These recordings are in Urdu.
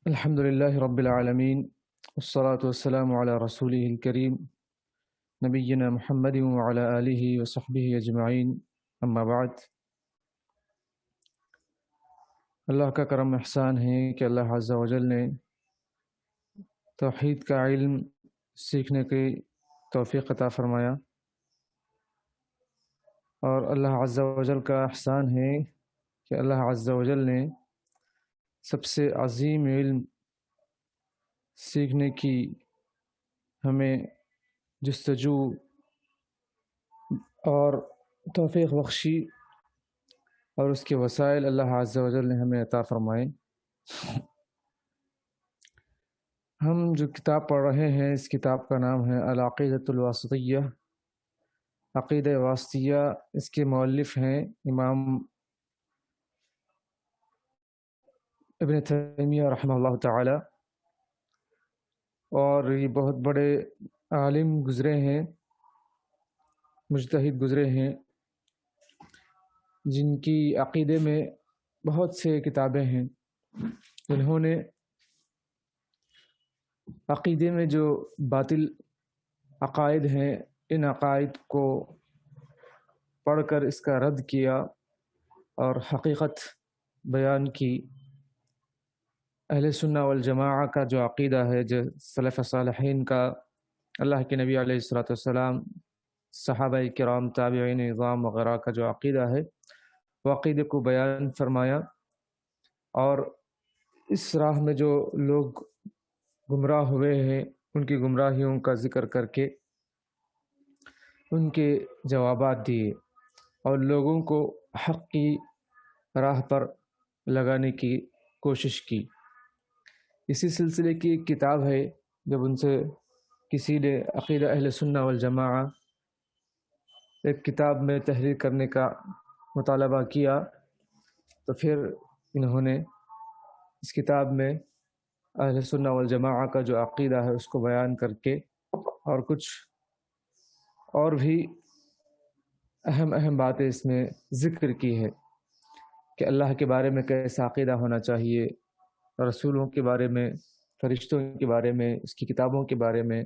الحمد لله رب العالمين والصلاة والسلام على رسوله الكريم نبينا محمد وعلى آله وصحبه أجمعين أما بعد اللہ کا کرم احسان ہے کہ اللہ عز و جل نے توحید کا علم سیکھنے کی توفیق عطا فرمایا، اور اللہ عز و جل کا احسان ہے کہ اللہ عز و جل نے سب سے عظیم علم سیکھنے کی ہمیں جستجو اور توفیق بخشی، اور اس کے وسائل اللہ عز و جل نے ہمیں عطا فرمائے۔ ہم جو کتاب پڑھ رہے ہیں اس کتاب کا نام ہے العقیدۃ الواسطیہ، عقیدہ واسطیہ۔ اس کے مؤلف ہیں امام ابن تیمیہ رحمہ اللہ تعالی، اور یہ بہت بڑے عالم گزرے ہیں، مجتہد گزرے ہیں، جن کی عقیدے میں بہت سے کتابیں ہیں۔ انہوں نے عقیدے میں جو باطل عقائد ہیں ان عقائد کو پڑھ کر اس کا رد کیا اور حقیقت بیان کی۔ اہل سنہ والجماعہ کا جو عقیدہ ہے، جو سلف صالحین کا، اللہ کے نبی علیہ الصلوۃ والسلام، صحابہ کرام، تابعین اعظام وغیرہ کا جو عقیدہ ہے، وہ عقیدے کو بیان فرمایا، اور اس راہ میں جو لوگ گمراہ ہوئے ہیں ان کی گمراہیوں کا ذکر کر کے ان کے جوابات دیے اور لوگوں کو حق کی راہ پر لگانے کی کوشش کی۔ اسی سلسلے کی ایک کتاب ہے، جب ان سے کسی نے عقیدہ اہل سنہ والجماعہ ایک کتاب میں تحریر کرنے کا مطالبہ کیا، تو پھر انہوں نے اس کتاب میں اہل سنہ والجماعہ کا جو عقیدہ ہے اس کو بیان کر کے اور کچھ اور بھی اہم باتیں اس میں ذکر کی ہے کہ اللہ کے بارے میں کیسا عقیدہ ہونا چاہیے، رسولوں کے بارے میں، فرشتوں کے بارے میں، اس کی کتابوں کے بارے میں،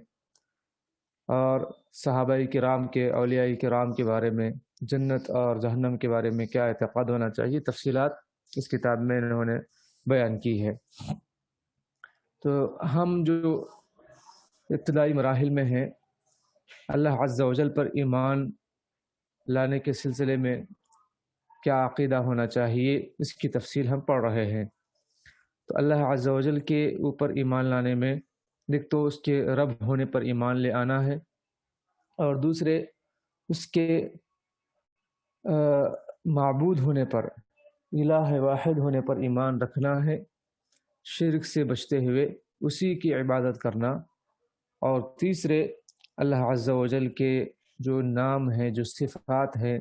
اور صحابہ کرام کے، اولیاء کرام کے بارے میں، جنت اور جہنم کے بارے میں کیا اعتقاد ہونا چاہیے۔ تفصیلات اس کتاب میں انہوں نے بیان کی ہے۔ تو ہم جو ابتدائی مراحل میں ہیں، اللہ عز و جل پر ایمان لانے کے سلسلے میں کیا عقیدہ ہونا چاہیے، اس کی تفصیل ہم پڑھ رہے ہیں۔ تو اللہ عز و جل کے اوپر ایمان لانے میں ایک تو اس کے رب ہونے پر ایمان لے آنا ہے، اور دوسرے اس کے معبود ہونے پر، الہ واحد ہونے پر ایمان رکھنا ہے، شرک سے بچتے ہوئے اسی کی عبادت کرنا، اور تیسرے اللہ عز و جل کے جو نام ہیں، جو صفات ہیں،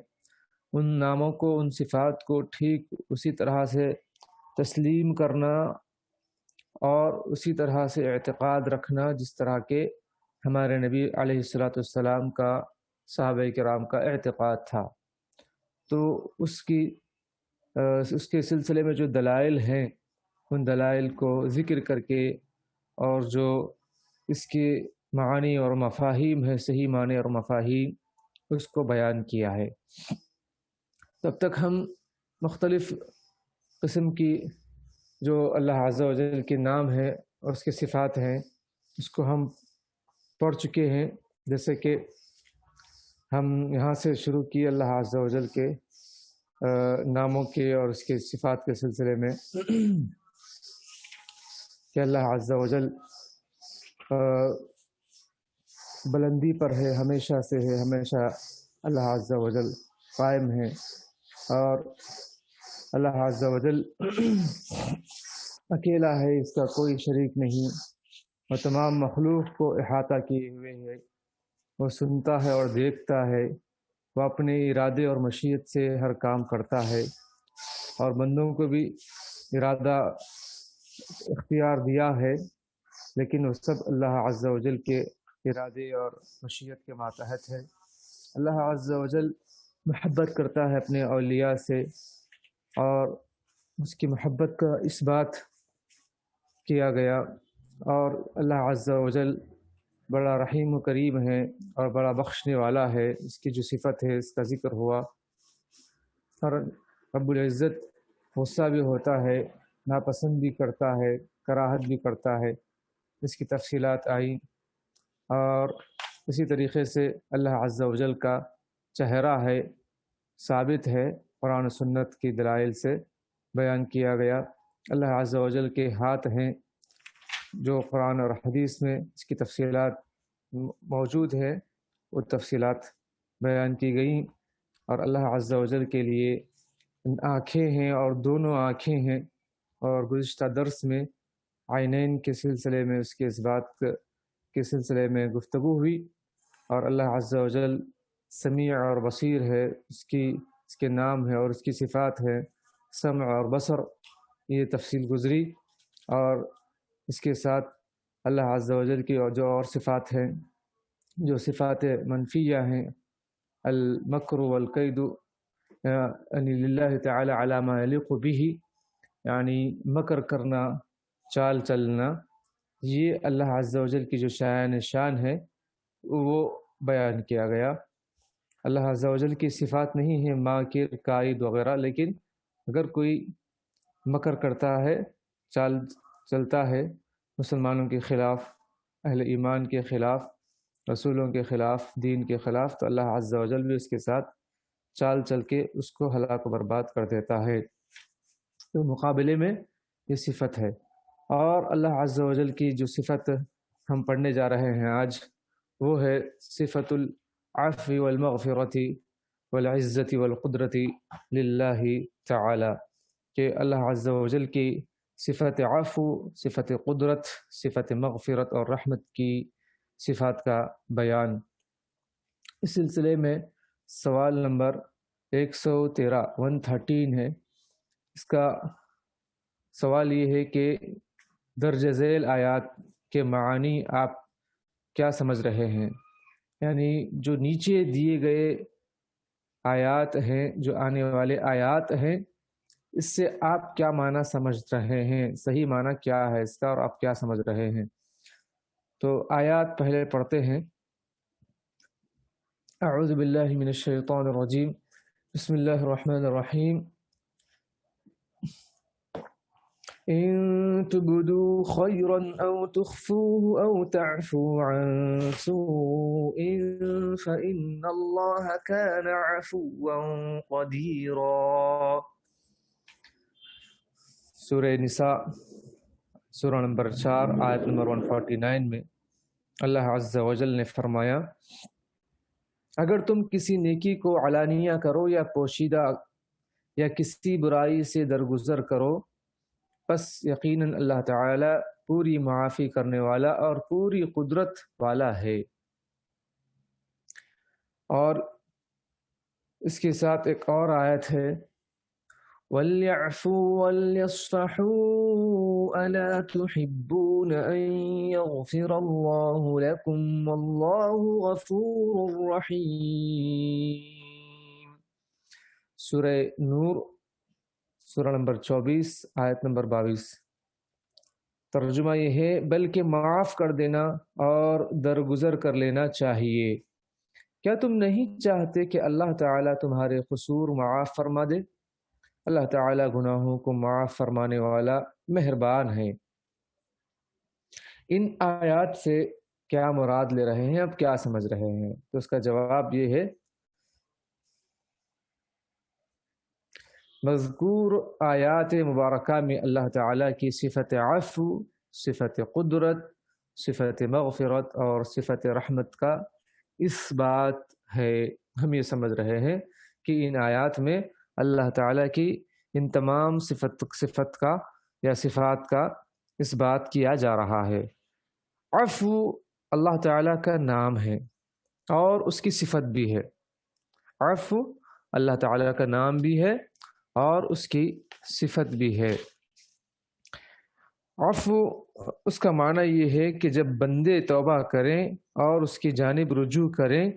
ان ناموں کو، ان صفات کو ٹھیک اسی طرح سے تسلیم کرنا اور اسی طرح سے اعتقاد رکھنا جس طرح کے ہمارے نبی علیہ الصلوۃ والسلام کا، صحابہ کرام کا اعتقاد تھا۔ تو اس کے سلسلے میں جو دلائل ہیں ان دلائل کو ذکر کر کے، اور جو اس کے معانی اور مفاہیم ہے، صحیح معنی اور مفاہیم، اس کو بیان کیا ہے۔ تب تک ہم مختلف قسم کی جو اللہ عز و جل کے نام ہیں اور اس کے صفات ہیں اس کو ہم پڑھ چکے ہیں، جیسے کہ ہم یہاں سے شروع کیے اللہ عز و جل کے ناموں کے اور اس کے صفات کے سلسلے میں کہ اللہ عز و جل بلندی پر ہے، ہمیشہ سے ہے، ہمیشہ اللہ عز و جل قائم ہے، اور اللہ عز و جل اکیلا ہے، اس کا کوئی شریک نہیں، اور تمام مخلوق کو احاطہ کیے ہوئے ہے، وہ سنتا ہے اور دیکھتا ہے، وہ اپنے ارادے اور مشیت سے ہر کام کرتا ہے، اور بندوں کو بھی ارادہ اختیار دیا ہے، لیکن وہ سب اللہ عز و جل کے ارادے اور مشیت کے ماتحت ہے۔ اللہ عز و جل محبت کرتا ہے اپنے اولیاء سے، اور اس کی محبت کا اس بات کیا گیا، اور اللہ عز و جل بڑا رحیم و کریم ہے اور بڑا بخشنے والا ہے، اس کی جو صفت ہے اس کا ذکر ہوا۔ اور رب العزت غصہ بھی ہوتا ہے، ناپسند بھی کرتا ہے، کراہت بھی کرتا ہے، اس کی تفصیلات آئیں۔ اور اسی طریقے سے اللہ عز و جل کا چہرہ ہے، ثابت ہے، قرآن و سنت کی دلائل سے بیان کیا گیا۔ اللہ عز و جل کے ہاتھ ہیں جو قرآن اور حدیث میں اس کی تفصیلات موجود ہے، وہ تفصیلات بیان کی گئیں۔ اور اللہ عز و جل کے لیے آنکھیں ہیں، اور دونوں آنکھیں ہیں، اور گزشتہ درس میں عینین کے سلسلے میں اس کے اس بات کے سلسلے میں گفتگو ہوئی۔ اور اللہ عز و جل سمیع اور بصیر ہے، اس کے نام ہے اور اس کی صفات ہے سمع اور بصر، یہ تفصیل گزری۔ اور اس کے ساتھ اللہ عز و جل کی جو اور صفات ہیں، جو صفات منفیہ ہیں، المکر والقید یعنی للہ تعالی علی ما یلیق بہ، یعنی مکر کرنا، چال چلنا، یہ اللہ عز و جل کی جو شان ہے وہ بیان کیا گیا۔ اللہ عز و جل کی صفات نہیں ہیں ماکر، کائد وغیرہ، لیکن اگر کوئی مکر کرتا ہے، چال چلتا ہے مسلمانوں کے خلاف، اہل ایمان کے خلاف، رسولوں کے خلاف، دین کے خلاف، تو اللہ عز و جل بھی اس کے ساتھ چال چل کے اس کو ہلاک و برباد کر دیتا ہے۔ تو مقابلے میں یہ صفت ہے۔ اور اللہ عز و جل کی جو صفت ہم پڑھنے جا رہے ہیں آج، وہ ہے صفت العفو والمغفرت والعزت والقدرت للہ تعالی، کہ اللہ عز و جل کی صفت عفو، صفت قدرت، صفت مغفرت اور رحمت کی صفات کا بیان۔ اس سلسلے میں سوال نمبر 113 ہے۔ اس کا سوال یہ ہے کہ درج ذیل آیات کے معانی آپ کیا سمجھ رہے ہیں؟ یعنی جو نیچے دیے گئے آیات ہیں، جو آنے والے آیات ہیں، اس سے آپ کیا معنی سمجھ رہے ہیں؟ صحیح معنی کیا ہے اس کا، اور آپ کیا سمجھ رہے ہیں؟ تو آیات پہلے پڑھتے ہیں۔ اعوذ باللہ من الشیطان الرجیم، بسم اللہ الرحمن الرحیم۔ ان تبدوا خيرا او تخفوه او تعفوا عن سوء فإن الله كان عفوا قديرا۔ سورہ نساء، سورہ نمبر 4، آیت نمبر 149 میں اللہ عز و جل نے فرمایا، اگر تم کسی نیکی کو علانیہ کرو یا پوشیدہ، یا کسی برائی سے درگزر کرو، پس یقیناً اللہ تعالی پوری معافی کرنے والا اور پوری قدرت والا ہے۔ اور اس کے ساتھ ایک اور آیت ہے، وَلْيَعْفُوا وَلْيَصْفَحُوا أَلَا تُحِبُّونَ أَن يَغْفِرَ اللَّهُ لَكُمْ وَاللَّهُ غَفُورٌ رَحِيمٌ۔ سورہ نور، سورہ نمبر 24، آیت نمبر 22۔ ترجمہ یہ ہے، بلکہ معاف کر دینا اور درگزر کر لینا چاہیے۔ کیا تم نہیں چاہتے کہ اللہ تعالیٰ تمہارے قصور معاف فرما دے؟ اللہ تعالیٰ گناہوں کو معاف فرمانے والا مہربان ہے۔ ان آیات سے کیا مراد لے رہے ہیں، اب کیا سمجھ رہے ہیں؟ تو اس کا جواب یہ ہے، مذکور آیات مبارکہ میں اللہ تعالیٰ کی صفت عفو، صفت قدرت، صفت مغفرت اور صفت رحمت کا اس بات ہے۔ ہم یہ سمجھ رہے ہیں کہ ان آیات میں اللہ تعالیٰ کی ان تمام صفت کا یا صفات کا اس بات کیا جا رہا ہے۔ عفو اللہ تعالیٰ کا نام ہے اور اس کی صفت بھی ہے۔ عفو اللہ تعالیٰ کا نام بھی ہے اور اس کی صفت بھی ہے۔ عفو اس کا معنی یہ ہے کہ جب بندے توبہ کریں اور اس کی جانب رجوع کریں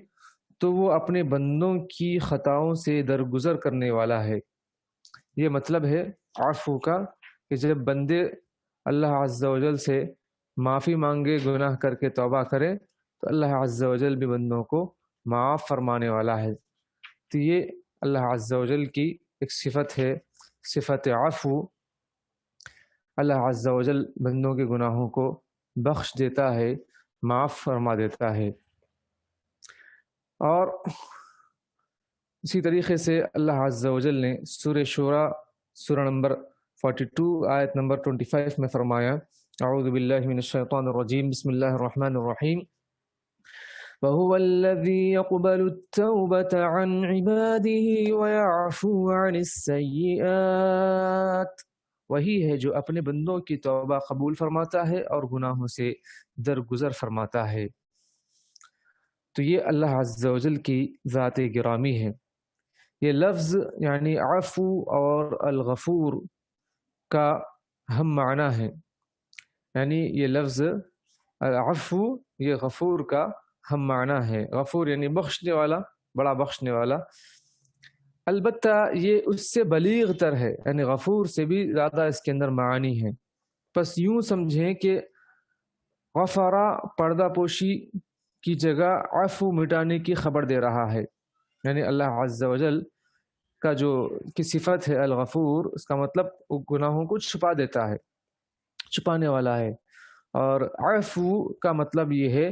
تو وہ اپنے بندوں کی خطاؤں سے درگزر کرنے والا ہے۔ یہ مطلب ہے عفو کا، کہ جب بندے اللہ عز و جل سے معافی مانگے، گناہ کر کے توبہ کرے تو اللہ عز و جل بھی بندوں کو معاف فرمانے والا ہے۔ تو یہ اللہ عز و جل کی ایک صفت ہے، صفت عفو۔ اللہ عز و جل بندوں کے گناہوں کو بخش دیتا ہے، معاف فرما دیتا ہے۔ اور اسی طریقے سے اللہ عز و جل نے سورہ شورى سورہ نمبر 42 آیت نمبر 25 میں فرمایا، اعوذ باللہ من الشیطان الرجیم، بسم اللہ الرحمن الرحیم، وَهُوَ الَّذِي يَقْبَلُ التَّوْبَةَ عَنْ عِبَادِهِ وَيَعْفُو عَنِ السَّيِّئَاتِ، وہی ہے جو اپنے بندوں کی توبہ قبول فرماتا ہے اور گناہوں سے درگزر فرماتا ہے۔ تو یہ اللہ عز و جل کی ذات گرامی ہے۔ یہ لفظ یعنی عفو اور الغفور کا ہم معنی ہے، یعنی یہ لفظ العفو یہ غفور کا ہم معنی ہے۔ غفور یعنی بخشنے والا، بڑا بخشنے والا، البتہ یہ اس سے بلیغ تر ہے، یعنی غفور سے بھی زیادہ اس کے اندر معانی ہے۔ بس یوں سمجھیں کہ غفرا پردہ پوشی کی جگہ عفو مٹانے کی خبر دے رہا ہے، یعنی اللہ عز و جل کا جو کی صفت ہے الغفور، اس کا مطلب وہ گناہوں کو چھپا دیتا ہے، چھپانے والا ہے، اور عفو کا مطلب یہ ہے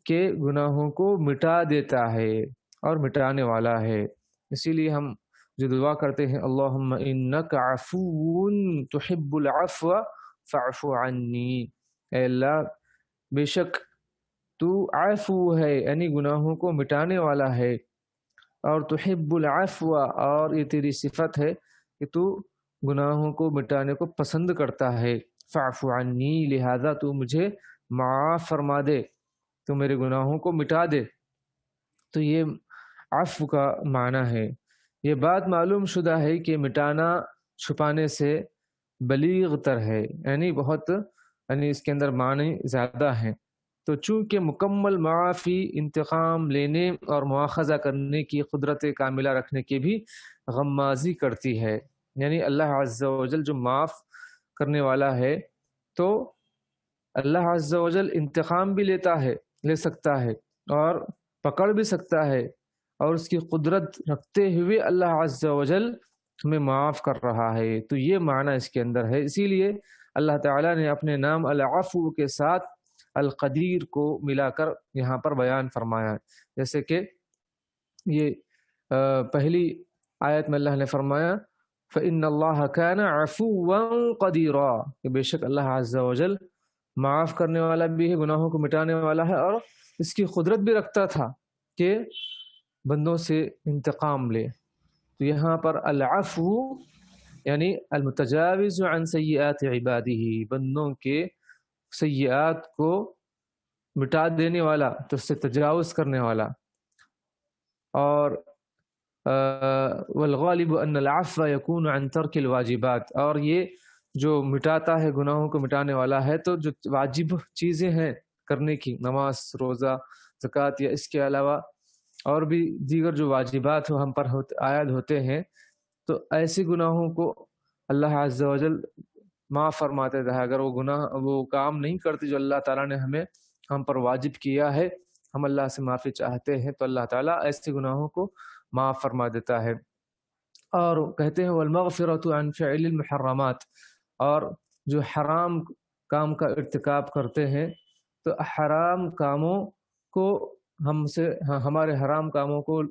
کہ گناہوں کو مٹا دیتا ہے اور مٹانے والا ہے۔ اسی لیے ہم جو دعا کرتے ہیں، اللہم انک عفو تحب العفو فاعف عنی، اے اللہ بے شک تو عفو ہے، یعنی گناہوں کو مٹانے والا ہے، اور تحب العفو، اور یہ تیری صفت ہے کہ تو گناہوں کو مٹانے کو پسند کرتا ہے، فاعف عنی، لہذا تو مجھے معاف فرما دے، تو میرے گناہوں کو مٹا دے۔ تو یہ عفو کا معنی ہے۔ یہ بات معلوم شدہ ہے کہ مٹانا چھپانے سے بلیغ تر ہے، یعنی بہت، یعنی اس کے اندر معنی زیادہ ہیں۔ تو چونکہ مکمل معافی انتقام لینے اور مواخذہ کرنے کی قدرت کاملہ رکھنے کی بھی غمازی کرتی ہے، یعنی اللہ عز و جل جو معاف کرنے والا ہے، تو اللہ عز و جل انتقام بھی لے سکتا ہے اور پکڑ بھی سکتا ہے، اور اس کی قدرت رکھتے ہوئے اللہ عز و جل ہمیں معاف کر رہا ہے۔ تو یہ معنی اس کے اندر ہے، اسی لیے اللہ تعالیٰ نے اپنے نام العفو کے ساتھ القدیر کو ملا کر یہاں پر بیان فرمایا، جیسے کہ یہ پہلی آیت میں اللہ نے فرمایا فَإِنَّ اللَّهَ كَانَ عَفُوًّا قَدِيرًا، کہ بے شک اللہ عز و جل معاف کرنے والا بھی ہے، گناہوں کو مٹانے والا ہے، اور اس کی قدرت بھی رکھتا تھا کہ بندوں سے انتقام لے۔ تو یہاں پر العفو یعنی المتجاوز عن سیئات عبادہ، بندوں کے سیئات کو مٹا دینے والا، تو اس سے تجاوز کرنے والا۔ اور والغالب ان العفو يكون عن ترک الواجبات، اور یہ جو مٹاتا ہے، گناہوں کو مٹانے والا ہے، تو جو واجب چیزیں ہیں کرنے کی، نماز، روزہ، زکوٰۃ، یا اس کے علاوہ اور بھی دیگر جو واجبات ہم پر عائد ہوتے ہیں، تو ایسے گناہوں کو اللہ عز و جل معاف فرماتے تھے۔ اگر وہ کام نہیں کرتے جو اللہ تعالیٰ نے ہم پر واجب کیا ہے، ہم اللہ سے معافی چاہتے ہیں، تو اللہ تعالیٰ ایسے گناہوں کو معاف فرما دیتا ہے۔ اور کہتے ہیں والمغفرۃ عن فعل المحرمات، اور جو حرام کام کا ارتکاب کرتے ہیں، تو حرام کاموں کو ہمارے حرام کاموں کو،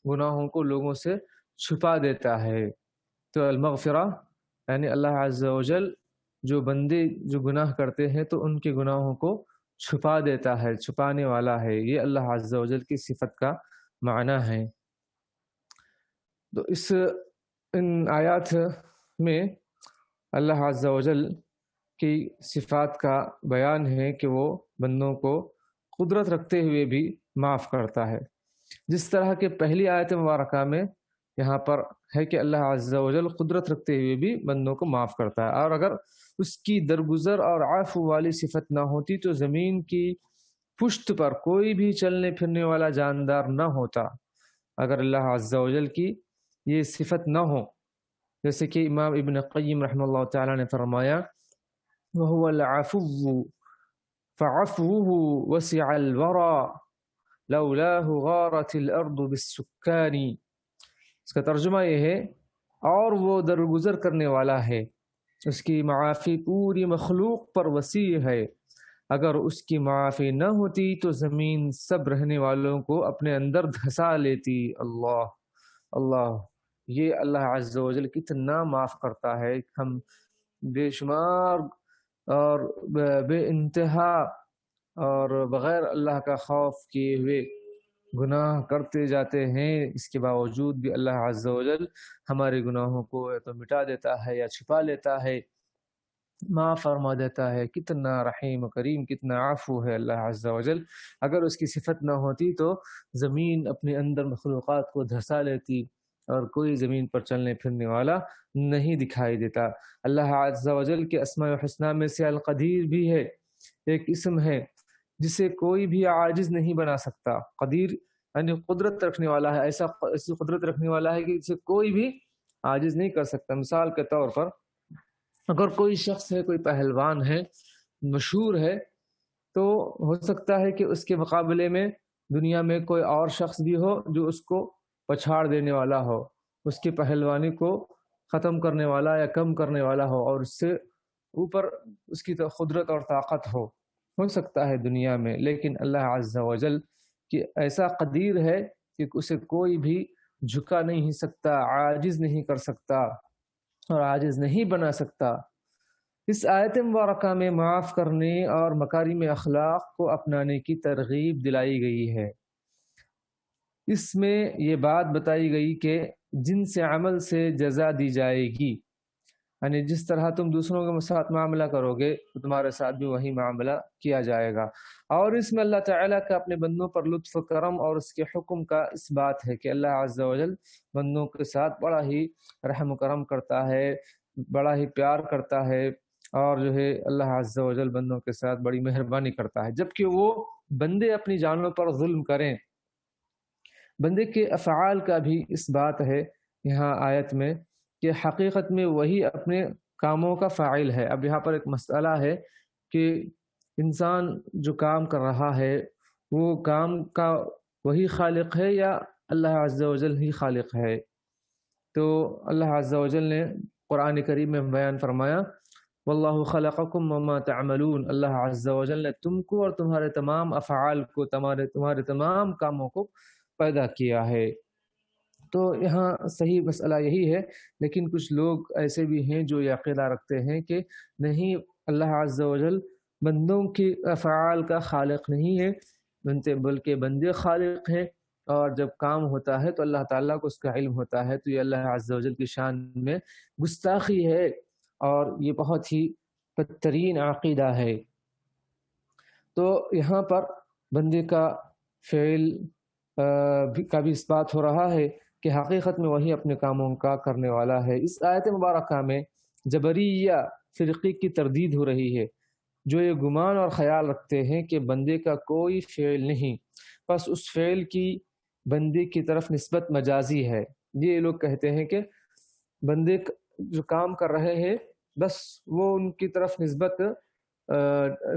گناہوں کو لوگوں سے چھپا دیتا ہے۔ تو المغفرہ یعنی اللہ عز و جل جو بندے جو گناہ کرتے ہیں تو ان کے گناہوں کو چھپا دیتا ہے، چھپانے والا ہے، یہ اللہ عز و جل کی صفت کا معنی ہے۔ تو ان آیات میں اللہ عز و جل کی صفات کا بیان ہے کہ وہ بندوں کو قدرت رکھتے ہوئے بھی معاف کرتا ہے، جس طرح کہ پہلی آیت مبارکہ میں یہاں پر ہے کہ اللہ عز و جل قدرت رکھتے ہوئے بھی بندوں کو معاف کرتا ہے، اور اگر اس کی درگزر اور عفو والی صفت نہ ہوتی تو زمین کی پشت پر کوئی بھی چلنے پھرنے والا جاندار نہ ہوتا، اگر اللہ عز و جل کی یہ صفت نہ ہو۔ جیسے کہ امام ابن قیم رحمہ اللہ تعالیٰ نے فرمایا وهو العفو فعفوه وسع الورى لولاه غارت الارض بالسكان. اس کا ترجمہ یہ ہے، اور وہ درگزر کرنے والا ہے، اس کی معافی پوری مخلوق پر وسیع ہے، اگر اس کی معافی نہ ہوتی تو زمین سب رہنے والوں کو اپنے اندر دھسا لیتی۔ اللہ اللہ، یہ اللہ عز و جل کتنا معاف کرتا ہے۔ ہم بے شمار اور بے انتہا اور بغیر اللہ کا خوف کیے ہوئے گناہ کرتے جاتے ہیں، اس کے باوجود بھی اللہ عز و جل ہمارے گناہوں کو یا تو مٹا دیتا ہے یا چھپا لیتا ہے، معاف فرما دیتا ہے۔ کتنا رحیم و کریم، کتنا عفو ہے اللہ عز و جل۔ اگر اس کی صفت نہ ہوتی تو زمین اپنے اندر مخلوقات کو دھسا لیتی اور کوئی زمین پر چلنے پھرنے والا نہیں دکھائی دیتا۔ اللہ عز و جل کے اسماء الحسنی میں سے القدیر بھی ہے، ایک اسم ہے جسے کوئی بھی عاجز نہیں بنا سکتا۔ قدیر یعنی قدرت رکھنے والا ہے، ایسی قدرت رکھنے والا ہے کہ جسے کوئی بھی عاجز نہیں کر سکتا۔ مثال کے طور پر اگر کوئی شخص ہے، کوئی پہلوان ہے، مشہور ہے، تو ہو سکتا ہے کہ اس کے مقابلے میں دنیا میں کوئی اور شخص بھی ہو جو اس کو پچھاڑ دینے والا ہو، اس کی پہلوانی کو ختم کرنے والا یا کم کرنے والا ہو، اور اس سے اوپر اس کی قدرت اور طاقت ہو سکتا ہے دنیا میں۔ لیکن اللہ عز و جل کہ ایسا قدیر ہے کہ اسے کوئی بھی جھکا نہیں سکتا، عاجز نہیں کر سکتا اور عاجز نہیں بنا سکتا۔ اس آیت مبارکہ میں معاف کرنے اور مکارم اخلاق کو اپنانے کی ترغیب دلائی گئی ہے۔ اس میں یہ بات بتائی گئی کہ جن سے عمل سے جزا دی جائے گی، یعنی جس طرح تم دوسروں کے ساتھ معاملہ کرو گے تو تمہارے ساتھ بھی وہی معاملہ کیا جائے گا۔ اور اس میں اللہ تعالیٰ کا اپنے بندوں پر لطف و کرم اور اس کے حکم کا اس بات ہے کہ اللہ عز و جل بندوں کے ساتھ بڑا ہی رحم و کرم کرتا ہے، بڑا ہی پیار کرتا ہے، اور جو ہے اللہ عز و جل بندوں کے ساتھ بڑی مہربانی کرتا ہے۔ جبکہ وہ بندے اپنی جانوں پر ظلم کریں، بندے کے افعال کا بھی اس بات ہے یہاں آیت میں کہ حقیقت میں وہی اپنے کاموں کا فاعل ہے۔ اب یہاں پر ایک مسئلہ ہے کہ انسان جو کام کر رہا ہے وہ کام کا وہی خالق ہے یا اللہ عز و جل ہی خالق ہے؟ تو اللہ عز و جل نے قرآن کریم میں بیان فرمایا، واللہ خلقکم وما تعملون، اللہ عز و جل نے تم کو اور تمہارے تمام افعال کو، تمہارے تمام کاموں کو پیدا کیا ہے۔ تو یہاں صحیح مسئلہ یہی ہے، لیکن کچھ لوگ ایسے بھی ہیں جو یہ عقیدہ رکھتے ہیں کہ نہیں، اللہ عز و جل بندوں کے افعال کا خالق نہیں ہے، بلکہ بندے خالق ہیں، اور جب کام ہوتا ہے تو اللہ تعالیٰ کو اس کا علم ہوتا ہے۔ تو یہ اللہ عز و جل کی شان میں گستاخی ہے اور یہ بہت ہی بدترین عقیدہ ہے۔ تو یہاں پر بندے کا فعل کا بھی اس بات ہو رہا ہے کہ حقیقت میں وہی اپنے کاموں کا کرنے والا ہے۔ اس آیت مبارکہ میں جبریہ فرقے کی تردید ہو رہی ہے، جو یہ گمان اور خیال رکھتے ہیں کہ بندے کا کوئی فعل نہیں، بس اس فعل کی بندے کی طرف نسبت مجازی ہے۔ یہ لوگ کہتے ہیں کہ بندے جو کام کر رہے ہیں بس وہ ان کی طرف نسبت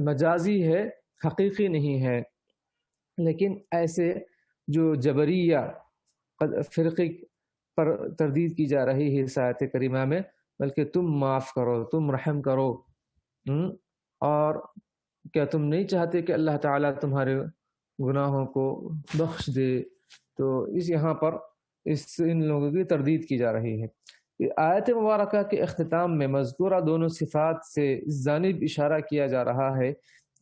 مجازی ہے، حقیقی نہیں ہے۔ لیکن ایسے جو جبریہ فرقے پر تردید کی جا رہی ہے اس آیت کریمہ میں، بلکہ تم معاف کرو، تم رحم کرو، اور کیا تم نہیں چاہتے کہ اللہ تعالیٰ تمہارے گناہوں کو بخش دے؟ تو یہاں پر ان لوگوں کی تردید کی جا رہی ہے۔ آیت مبارکہ کے اختتام میں مذکورہ دونوں صفات سے اس جانب اشارہ کیا جا رہا ہے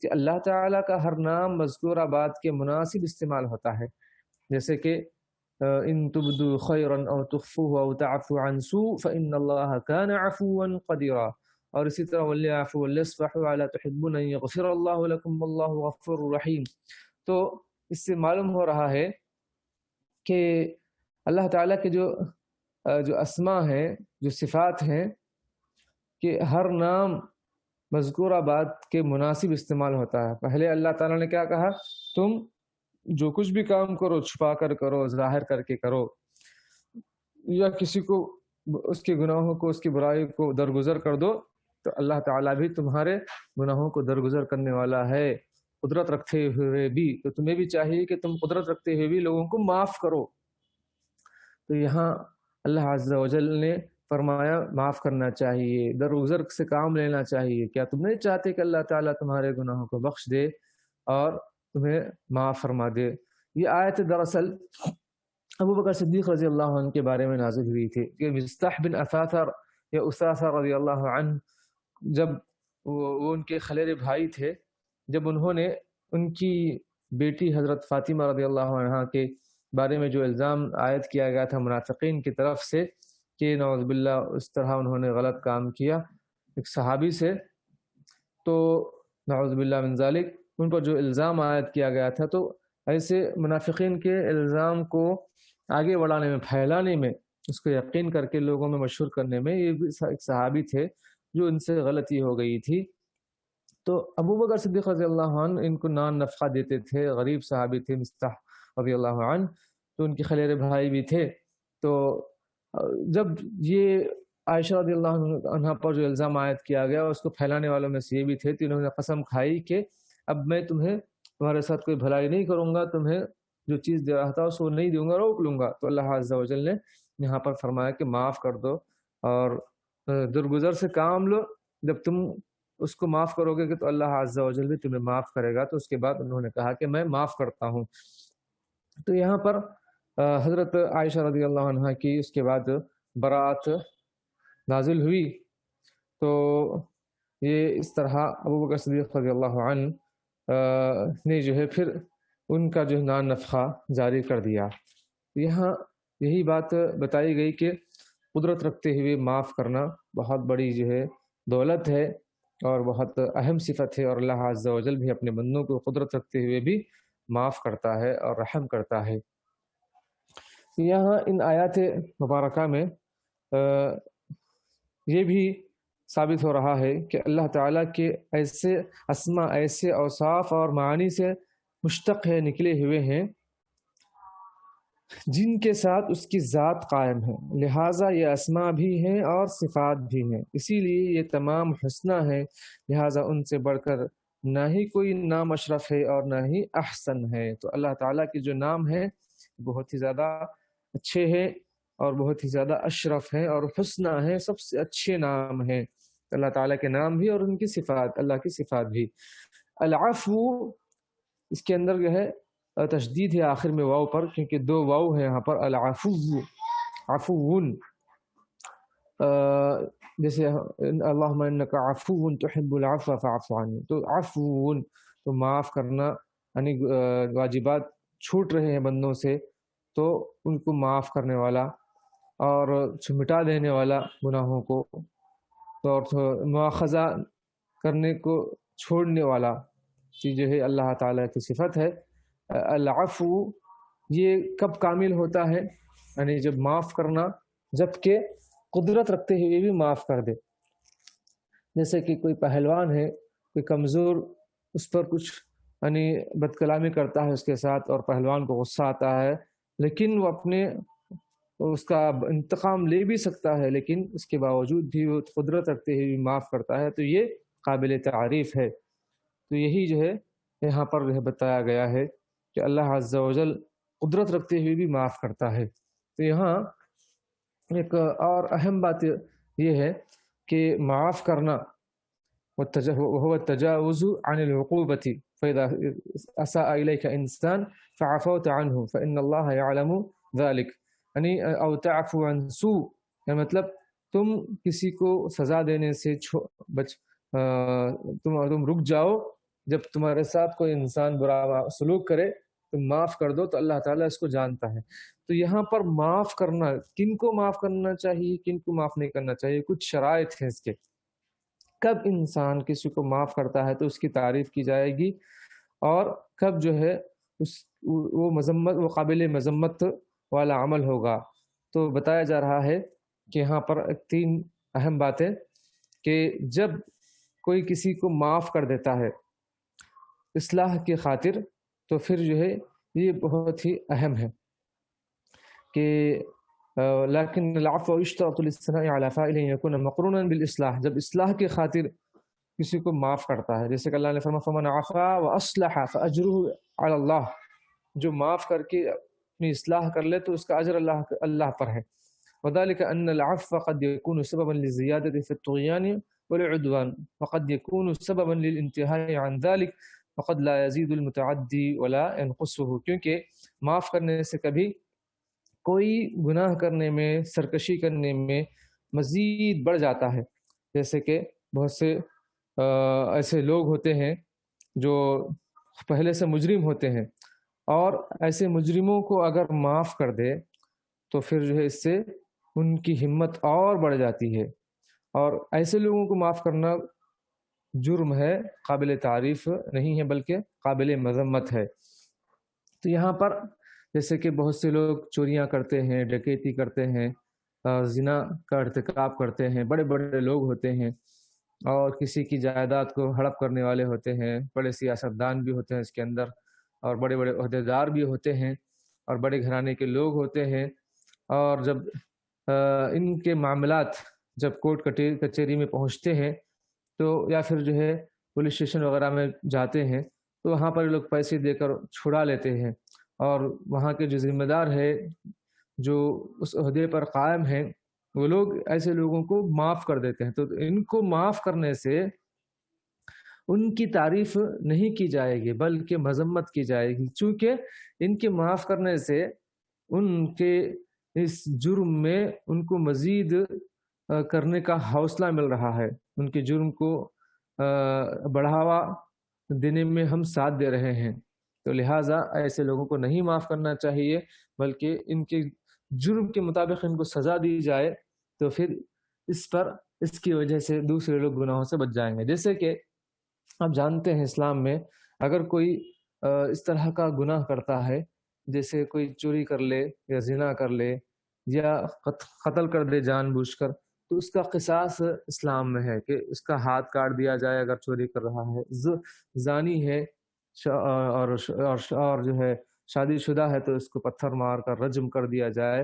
کہ اللہ تعالیٰ کا ہر نام مذکورہ بات کے مناسب استعمال ہوتا ہے، جیسے کہ ان تبدو خیرا او تخفوه او تعفو عن سوء فإن الله كان عفوا قديرا، اور اسی طرح وَلْيَعْفُوا وَلْيَصْفَحُوا أَلَا تُحِبُّونَ أَن يَغْفِرَ اللَّهُ لَكُمْ وَاللَّهُ غَفُورٌ رَحِيمٌ۔ تو اس سے معلوم ہو رہا ہے کہ اللہ تعالیٰ کے جو اسماء ہیں، جو صفات ہیں، کہ ہر نام مذکورہ بات کے مناسب استعمال ہوتا ہے۔ پہلے اللہ تعالیٰ نے کیا کہا؟ تم جو کچھ بھی کام کرو، چھپا کر کرو، ظاہر کر کے کرو، یا کسی کو اس کے گناہوں کو، اس کی برائی کو درگزر کر دو، تو اللہ تعالیٰ بھی تمہارے گناہوں کو درگزر کرنے والا ہے قدرت رکھتے ہوئے بھی، تو تمہیں بھی چاہیے کہ تم قدرت رکھتے ہوئے بھی لوگوں کو معاف کرو۔ تو یہاں اللہ عز و جل نے فرمایا معاف کرنا چاہیے، درگزر سے کام لینا چاہیے۔ کیا تم نہیں چاہتے کہ اللہ تعالیٰ تمہارے گناہوں کو بخش دے اور تمہیں معاف فرما دے؟ یہ آیت دراصل ابو بکر صدیق رضی اللہ عنہ کے بارے میں نازل ہوئی تھی کہ مصطح بن اثاثر یا اساثر رضی اللہ عنہ، جب وہ ان کے خلیرے بھائی تھے، جب انہوں نے ان کی بیٹی حضرت فاطمہ رضی اللہ عنہ کے بارے میں جو الزام عائد کیا گیا تھا منافقین کی طرف سے کہ نعوذ باللہ اس طرح انہوں نے غلط کام کیا ایک صحابی سے، تو نعوذ باللہ من ذالک ان پر جو الزام عائد کیا گیا تھا، تو ایسے منافقین کے الزام کو آگے بڑھانے میں، پھیلانے میں، اس کو یقین کر کے لوگوں میں مشہور کرنے میں یہ بھی ایک صحابی تھے جو ان سے غلطی ہو گئی تھی۔ تو ابو بکر صدیق رضی اللہ عنہ ان کو نان نفقہ دیتے تھے، غریب صحابی تھے مصطح رضی اللہ عنہ، تو ان کے خلیرے بھائی بھی تھے۔ تو جب یہ عائشہ رضی اللہ عنہ پر جو الزام عائد کیا گیا اس کو پھیلانے والوں میں سے یہ بھی تھے، تو انہوں نے قسم کھائی کہ اب میں تمہارے ساتھ کوئی بھلائی نہیں کروں گا، تمہیں جو چیز دے رہا تھا اس کو نہیں دوں گا، روک لوں گا۔ تو اللہ عز و جل نے یہاں پر فرمایا کہ معاف کر دو اور درگزر سے کام لو، جب تم اس کو معاف کرو گے کہ تو اللہ عز و جل بھی تمہیں معاف کرے گا۔ تو اس کے بعد انہوں نے کہا کہ میں معاف کرتا ہوں۔ تو یہاں پر حضرت عائشہ رضی اللہ عنہ کی اس کے بعد برات نازل ہوئی، تو یہ اس طرح ابو بکر صدیق رضی اللہ عنہ نے جو ہے پھر ان کا جو نان نفقہ جاری کر دیا۔ یہاں یہی بات بتائی گئی کہ قدرت رکھتے ہوئے معاف کرنا بہت بڑی جو ہے دولت ہے اور بہت اہم صفت ہے، اور اللہ عز و جل بھی اپنے بندوں کو قدرت رکھتے ہوئے بھی معاف کرتا ہے اور رحم کرتا ہے۔ یہاں ان آیات مبارکہ میں یہ بھی ثابت ہو رہا ہے کہ اللہ تعالیٰ کے ایسے اسماء، ایسے اوصاف اور معانی سے مشتق ہے، نکلے ہوئے ہیں جن کے ساتھ اس کی ذات قائم ہے، لہٰذا یہ اسماء بھی ہیں اور صفات بھی ہیں، اسی لیے یہ تمام حسنہ ہیں، لہٰذا ان سے بڑھ کر نہ ہی کوئی نام اشرف ہے اور نہ ہی احسن ہے۔ تو اللہ تعالیٰ کے جو نام ہیں بہت ہی زیادہ اچھے ہیں اور بہت ہی زیادہ اشرف ہیں اور حسنہ ہیں، سب سے اچھے نام ہیں اللہ تعالیٰ کے نام بھی اور ان کی صفات، اللہ کی صفات بھی۔ العفو، اس کے اندر جو ہے تشدید ہے آخر میں واو پر، کیونکہ دو واو ہے یہاں پر، العفو، عفون، جیسے اللہم انکا عفو تحب العفو فاعف عنی، تو عفون تو معاف کرنا، یعنی واجبات چھوٹ رہے ہیں بندوں سے تو ان کو معاف کرنے والا اور مٹا دینے والا گناہوں کو، اور مواخذہ کرنے کو چھوڑنے والا چیز جو ہے اللہ تعالیٰ کی صفت ہے۔ العفو یہ کب کامل ہوتا ہے؟ یعنی جب معاف کرنا، جب کہ قدرت رکھتے ہوئے بھی معاف کر دے۔ جیسے کہ کوئی پہلوان ہے، کوئی کمزور، اس پر کچھ یعنی بد کلامی کرتا ہے اس کے ساتھ اور پہلوان کو غصہ آتا ہے، لیکن وہ اس کا انتقام لے بھی سکتا ہے، لیکن اس کے باوجود بھی وہ قدرت رکھتے ہوئے بھی معاف کرتا ہے، تو یہ قابل تعریف ہے۔ تو یہی جو ہے یہاں پر جو ہے بتایا گیا ہے کہ اللہ عز و جل قدرت رکھتے ہوئے بھی معاف کرتا ہے۔ تو یہاں ایک اور اہم بات یہ ہے کہ معاف کرنا وهو التجاوز عن العقوبة فإذا أساء إليك إنسان فعفوت عنه فإن الله يعلم ذلك، یعنی او تعفو عن سوء، یعنی مطلب تم کسی کو سزا دینے سے تم رک جاؤ، جب تمہارے ساتھ کوئی انسان برا سلوک کرے تم معاف کر دو، تو اللہ تعالیٰ اس کو جانتا ہے۔ تو یہاں پر معاف کرنا، کن کو معاف کرنا چاہیے، کن کو معاف نہیں کرنا چاہیے، کچھ شرائط ہیں اس کے۔ کب انسان کسی کو معاف کرتا ہے تو اس کی تعریف کی جائے گی، اور کب جو ہے وہ قابل مذمت والا عمل ہوگا۔ تو بتایا جا رہا ہے کہ یہاں پر 3 اہم باتیں، کہ جب کوئی کسی کو معاف کر دیتا ہے اصلاح کی خاطر، تو پھر جو ہے یہ بہت ہی اہم ہے کہ لیکن العفو یشترط للثناء على فاعل يكون مقرونا بالاصلاح، جب اصلاح کی خاطر کسی کو معاف کرتا ہے، جیسے کہ اللہ نے فرمایا فمن عفا واصلح فاجره على اللہ، جو معاف کر کے اپنی اصلاح کر لے تو اس کا اجر اللہ پر ہے. وذلك ان العفو قد يكون سببا للزياده في الطغيان والعدوان، وقد يكون سببا للانتهاء عن ذلك، وقد لا يزيد المتعدي ولا ينقصه، کیونکہ معاف کرنے سے کبھی کوئی گناہ کرنے میں، سرکشی کرنے میں مزید بڑھ جاتا ہے. جیسے کہ بہت سے ایسے لوگ ہوتے ہیں جو پہلے سے مجرم ہوتے ہیں، اور ایسے مجرموں کو اگر معاف کر دے تو پھر جو ہے اس سے ان کی ہمت اور بڑھ جاتی ہے، اور ایسے لوگوں کو معاف کرنا جرم ہے، قابل تعریف نہیں ہے بلکہ قابل مذمت ہے. تو یہاں پر جیسے کہ بہت سے لوگ چوریاں کرتے ہیں، ڈکیتی کرتے ہیں، زنا کا ارتکاب کرتے ہیں، بڑے بڑے لوگ ہوتے ہیں اور کسی کی جائیداد کو ہڑپ کرنے والے ہوتے ہیں، بڑے سیاستدان بھی ہوتے ہیں اس کے اندر، اور بڑے بڑے عہدیدار بھی ہوتے ہیں، اور بڑے گھرانے کے لوگ ہوتے ہیں. اور جب ان کے معاملات جب کورٹ کچہری میں پہنچتے ہیں تو یا پھر جو ہے پولیس اسٹیشن وغیرہ میں جاتے ہیں تو وہاں پر لوگ پیسے دے کر چھڑا لیتے ہیں، اور وہاں کے جو ذمہ دار ہے، جو اس عہدے پر قائم ہیں، وہ لوگ ایسے لوگوں کو معاف کر دیتے ہیں. تو ان کو معاف کرنے سے ان کی تعریف نہیں کی جائے گی بلکہ مذمت کی جائے گی، چونکہ ان کے معاف کرنے سے ان کے اس جرم میں ان کو مزید کرنے کا حوصلہ مل رہا ہے، ان کے جرم کو بڑھاوا دینے میں ہم ساتھ دے رہے ہیں. تو لہٰذا ایسے لوگوں کو نہیں معاف کرنا چاہیے بلکہ ان کے جرم کے مطابق ان کو سزا دی جائے، تو پھر اس کی وجہ سے دوسرے لوگ گناہوں سے بچ جائیں گے. جیسے کہ آپ جانتے ہیں اسلام میں اگر کوئی اس طرح کا گناہ کرتا ہے، جیسے کوئی چوری کر لے یا زنا کر لے یا قتل کر دے جان بوجھ کر، تو اس کا قصاص اسلام میں ہے کہ اس کا ہاتھ کاٹ دیا جائے اگر چوری کر رہا ہے. زانی ہے اور جو ہے شادی شدہ ہے تو اس کو پتھر مار کر رجم کر دیا جائے،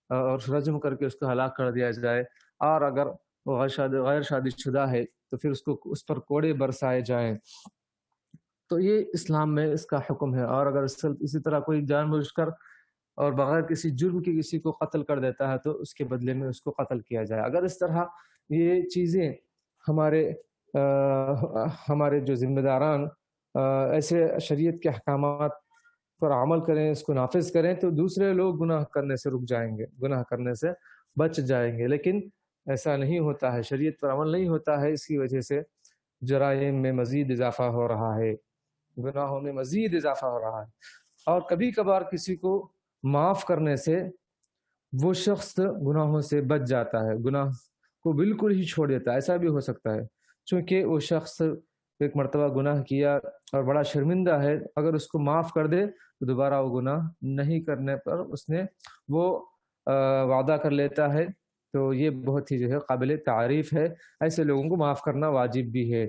اور رجم کر کے اس کو ہلاک کر دیا جائے. اور اگر وہ غیر شادی شدہ ہے تو پھر اس پر کوڑے برسائے جائیں. تو یہ اسلام میں اس کا حکم ہے. اور اگر اسی طرح کوئی جان بوجھ کر اور بغیر کسی جرم کے کسی کو قتل کر دیتا ہے تو اس کے بدلے میں اس کو قتل کیا جائے. اگر اس طرح یہ چیزیں ہمارے جو ذمہ داران ایسے شریعت کے احکامات پر عمل کریں، اس کو نافذ کریں، تو دوسرے لوگ گناہ کرنے سے رک جائیں گے، گناہ کرنے سے بچ جائیں گے. لیکن ایسا نہیں ہوتا ہے، شریعت پر عمل نہیں ہوتا ہے، اس کی وجہ سے جرائم میں مزید اضافہ ہو رہا ہے، گناہوں میں مزید اضافہ ہو رہا ہے. اور کبھی کبھار کسی کو معاف کرنے سے وہ شخص گناہوں سے بچ جاتا ہے، گناہ کو بالکل ہی چھوڑ دیتا ہے. ایسا بھی ہو سکتا ہے چونکہ وہ شخص ایک مرتبہ گناہ کیا اور بڑا شرمندہ ہے، اگر اس کو معاف کر دے تو دوبارہ وہ گناہ نہیں کرنے پر اس نے وہ وعدہ کر لیتا ہے. تو یہ بہت ہی جو ہے قابل تعریف ہے. ایسے لوگوں کو معاف کرنا واجب بھی ہے.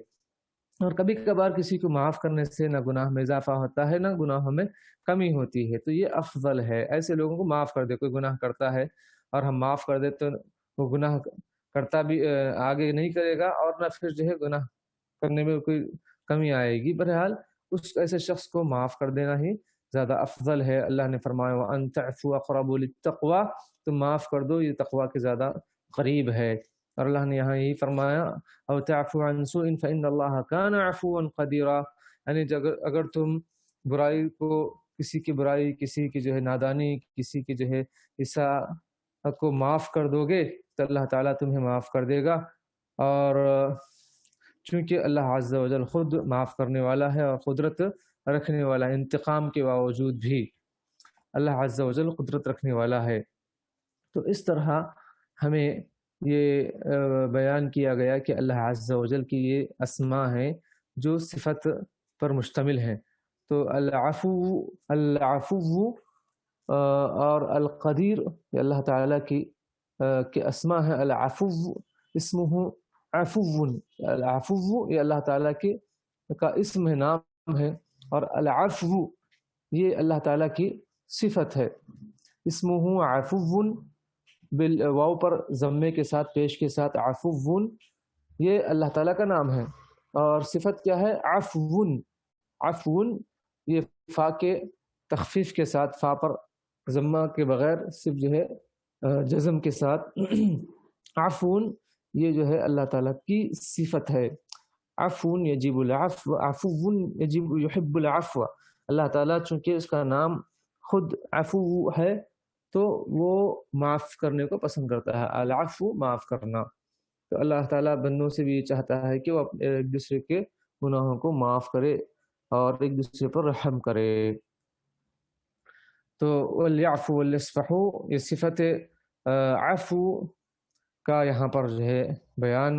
اور کبھی کبھار کسی کو معاف کرنے سے نہ گناہ میں اضافہ ہوتا ہے نہ گناہوں میں کمی ہوتی ہے، تو یہ افضل ہے. ایسے لوگوں کو معاف کر دے. کوئی گناہ کرتا ہے اور ہم معاف کر دے تو وہ گناہ کرتا بھی آگے نہیں کرے گا، اور نہ پھر جو ہے گناہ کرنے میں کوئی کمی آئے گی. بہرحال اس ایسے شخص کو معاف کر دینا ہی زیادہ افضل ہے. اللہ نے فرمایا وَأَن تَعْفُوا أَقْرَبُ لِلتَّقْوَىٰ، تم معاف کر دو، یہ تقویٰ کے زیادہ قریب ہے. اور اللہ نے یہاں یہی فرمایا او تعفو عن سوء فإن اللہ کان عفوا قدیرا، یعنی اگر تم برائی کو، کسی کی برائی، کسی کی جو ہے نادانی، کسی کی جو ہے عصا کو معاف کر دو گے تو اللہ تعالیٰ تمہیں معاف کر دے گا. اور چونکہ اللہ عز و جل خود معاف کرنے والا ہے اور قدرت رکھنے والا ہے، انتقام کے باوجود بھی اللہ عز و جل قدرت رکھنے والا ہے. تو اس طرح ہمیں یہ بیان کیا گیا کہ اللہ عز و جل کی یہ اسماء ہیں جو صفت پر مشتمل ہیں. تو العفو اور القدیر یہ اللہ تعالیٰ کی اسماء ہیں. العفو اسمہ عفو، العفو یہ اللہ تعالیٰ کا اسم ہے، نام ہے، اور العفو یہ اللہ تعالیٰ کی صفت ہے. اسمہ عفو بالواو پر ضمے کے ساتھ پیش کے ساتھ عفون، یہ اللہ تعالیٰ کا نام ہے، اور صفت کیا ہے؟ عفون. عفون یہ فا کے تخفیف کے ساتھ، فا پر ضمہ کے بغیر صرف جو ہے جزم کے ساتھ عفون، یہ جو ہے اللہ تعالیٰ کی صفت ہے. عفون یجب العفو، عفون یجب یحب العفو. اللہ تعالیٰ چونکہ اس کا نام خود عفو ہے تو وہ معاف کرنے کو پسند کرتا ہے. العفو معاف کرنا. تو اللہ تعالیٰ بندوں سے بھی چاہتا ہے کہ وہ ایک دوسرے کے گناہوں کو معاف کرے اور ایک دوسرے پر رحم کرے. تو وَلْيَعْفُوا وَلْيَصْفَحُوا، یہ صفت عفو کا یہاں پر جو ہے بیان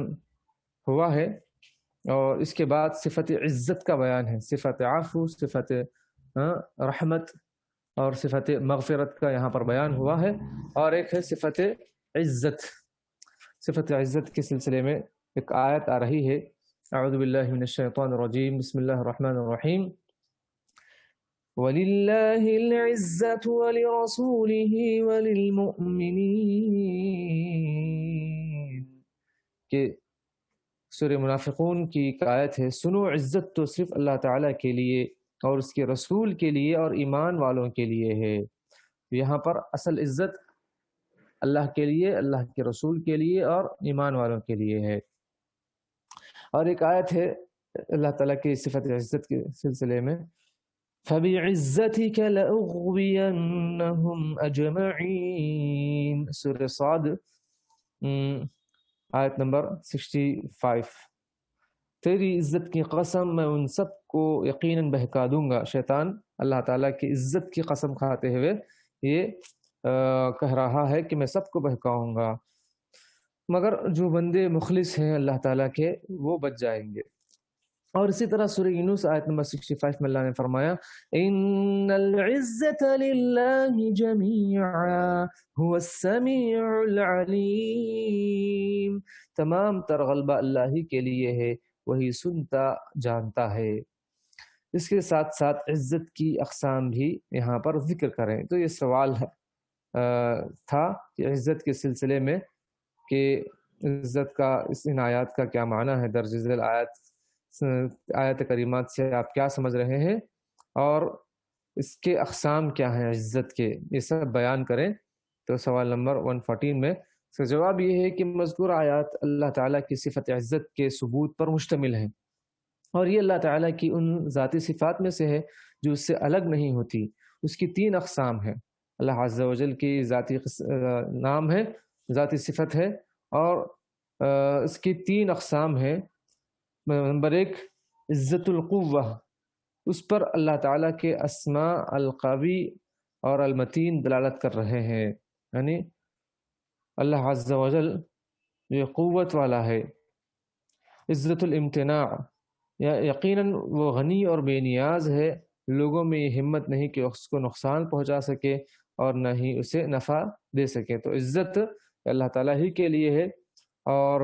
ہوا ہے، اور اس کے بعد صفت عزت کا بیان ہے. صفت عفو، صفت رحمت اور صفت مغفرت کا یہاں پر بیان ہوا ہے، اور ایک ہے صفت عزت. صفت عزت کے سلسلے میں ایک آیت آ رہی ہے. اعوذ باللہ من الشیطان الرجیم، بسم اللہ الرحمن الرحیم. وَلِلَّهِ الْعِزَّةُ وَلِرَسُولِهِ وَلِلْمُؤْمِنِينَ، کہ سورہ منافقون کی ایک آیت ہے، سنو عزت تو صرف اللہ تعالیٰ کے لیے اور اس کے رسول کے لیے اور ایمان والوں کے لیے ہے. یہاں پر اصل عزت اللہ کے لیے، اللہ کے رسول کے لیے اور ایمان والوں کے لیے ہے. اور ایک آیت ہے اللہ تعالیٰ کی صفت عزت کے سلسلے میں، فَبِعِزَّتِكَ لَأُغْوِيَنَّهُمْ أَجْمَعِينَ، سورہ صاد آیت نمبر 65. تیری عزت کی قسم میں ان سب کو یقیناً بہکا دوں گا. شیطان اللہ تعالیٰ کی عزت کی قسم کھاتے ہوئے یہ کہہ رہا ہے کہ میں سب کو بہکاؤں گا، مگر جو بندے مخلص ہیں اللہ تعالیٰ کے وہ بچ جائیں گے. اور اسی طرح سورہ یونس آیت نمبر 65 میں اللہ نے فرمایا، ان العزت للہ جمیعا هو السمیع العلیم، تمام تر غلبہ اللہ ہی کے لیے ہے، وہی سنتا جانتا ہے. اس کے ساتھ ساتھ عزت کی اقسام بھی یہاں پر ذکر کریں. تو یہ سوال تھا کہ عزت کے سلسلے میں کہ عزت کا ان آیات کا کیا معنی ہے، درج ذیل آیت کریمات سے آپ کیا سمجھ رہے ہیں اور اس کے اقسام کیا ہیں عزت کے، یہ سب بیان کریں. تو سوال نمبر 114 میں اس کا جواب یہ ہے کہ مذکور آیات اللہ تعالیٰ کی صفت عزت کے ثبوت پر مشتمل ہیں، اور یہ اللہ تعالیٰ کی ان ذاتی صفات میں سے ہے جو اس سے الگ نہیں ہوتی. اس کی 3 اقسام ہیں. اللہ عز و جل کی ذاتی نام ہے، ذاتی صفت ہے، اور اس کی 3 اقسام ہیں. نمبر 1 عزت القوہ، اس پر اللہ تعالیٰ کے اسماء القوی اور المتین دلالت کر رہے ہیں، یعنی اللہ عز و جل یہ قوت والا ہے. عزت الامتناع، یقیناً وہ غنی اور بے نیاز ہے، لوگوں میں یہ ہمت نہیں کہ اس کو نقصان پہنچا سکے اور نہ ہی اسے نفع دے سکے. تو عزت اللہ تعالیٰ ہی کے لیے ہے، اور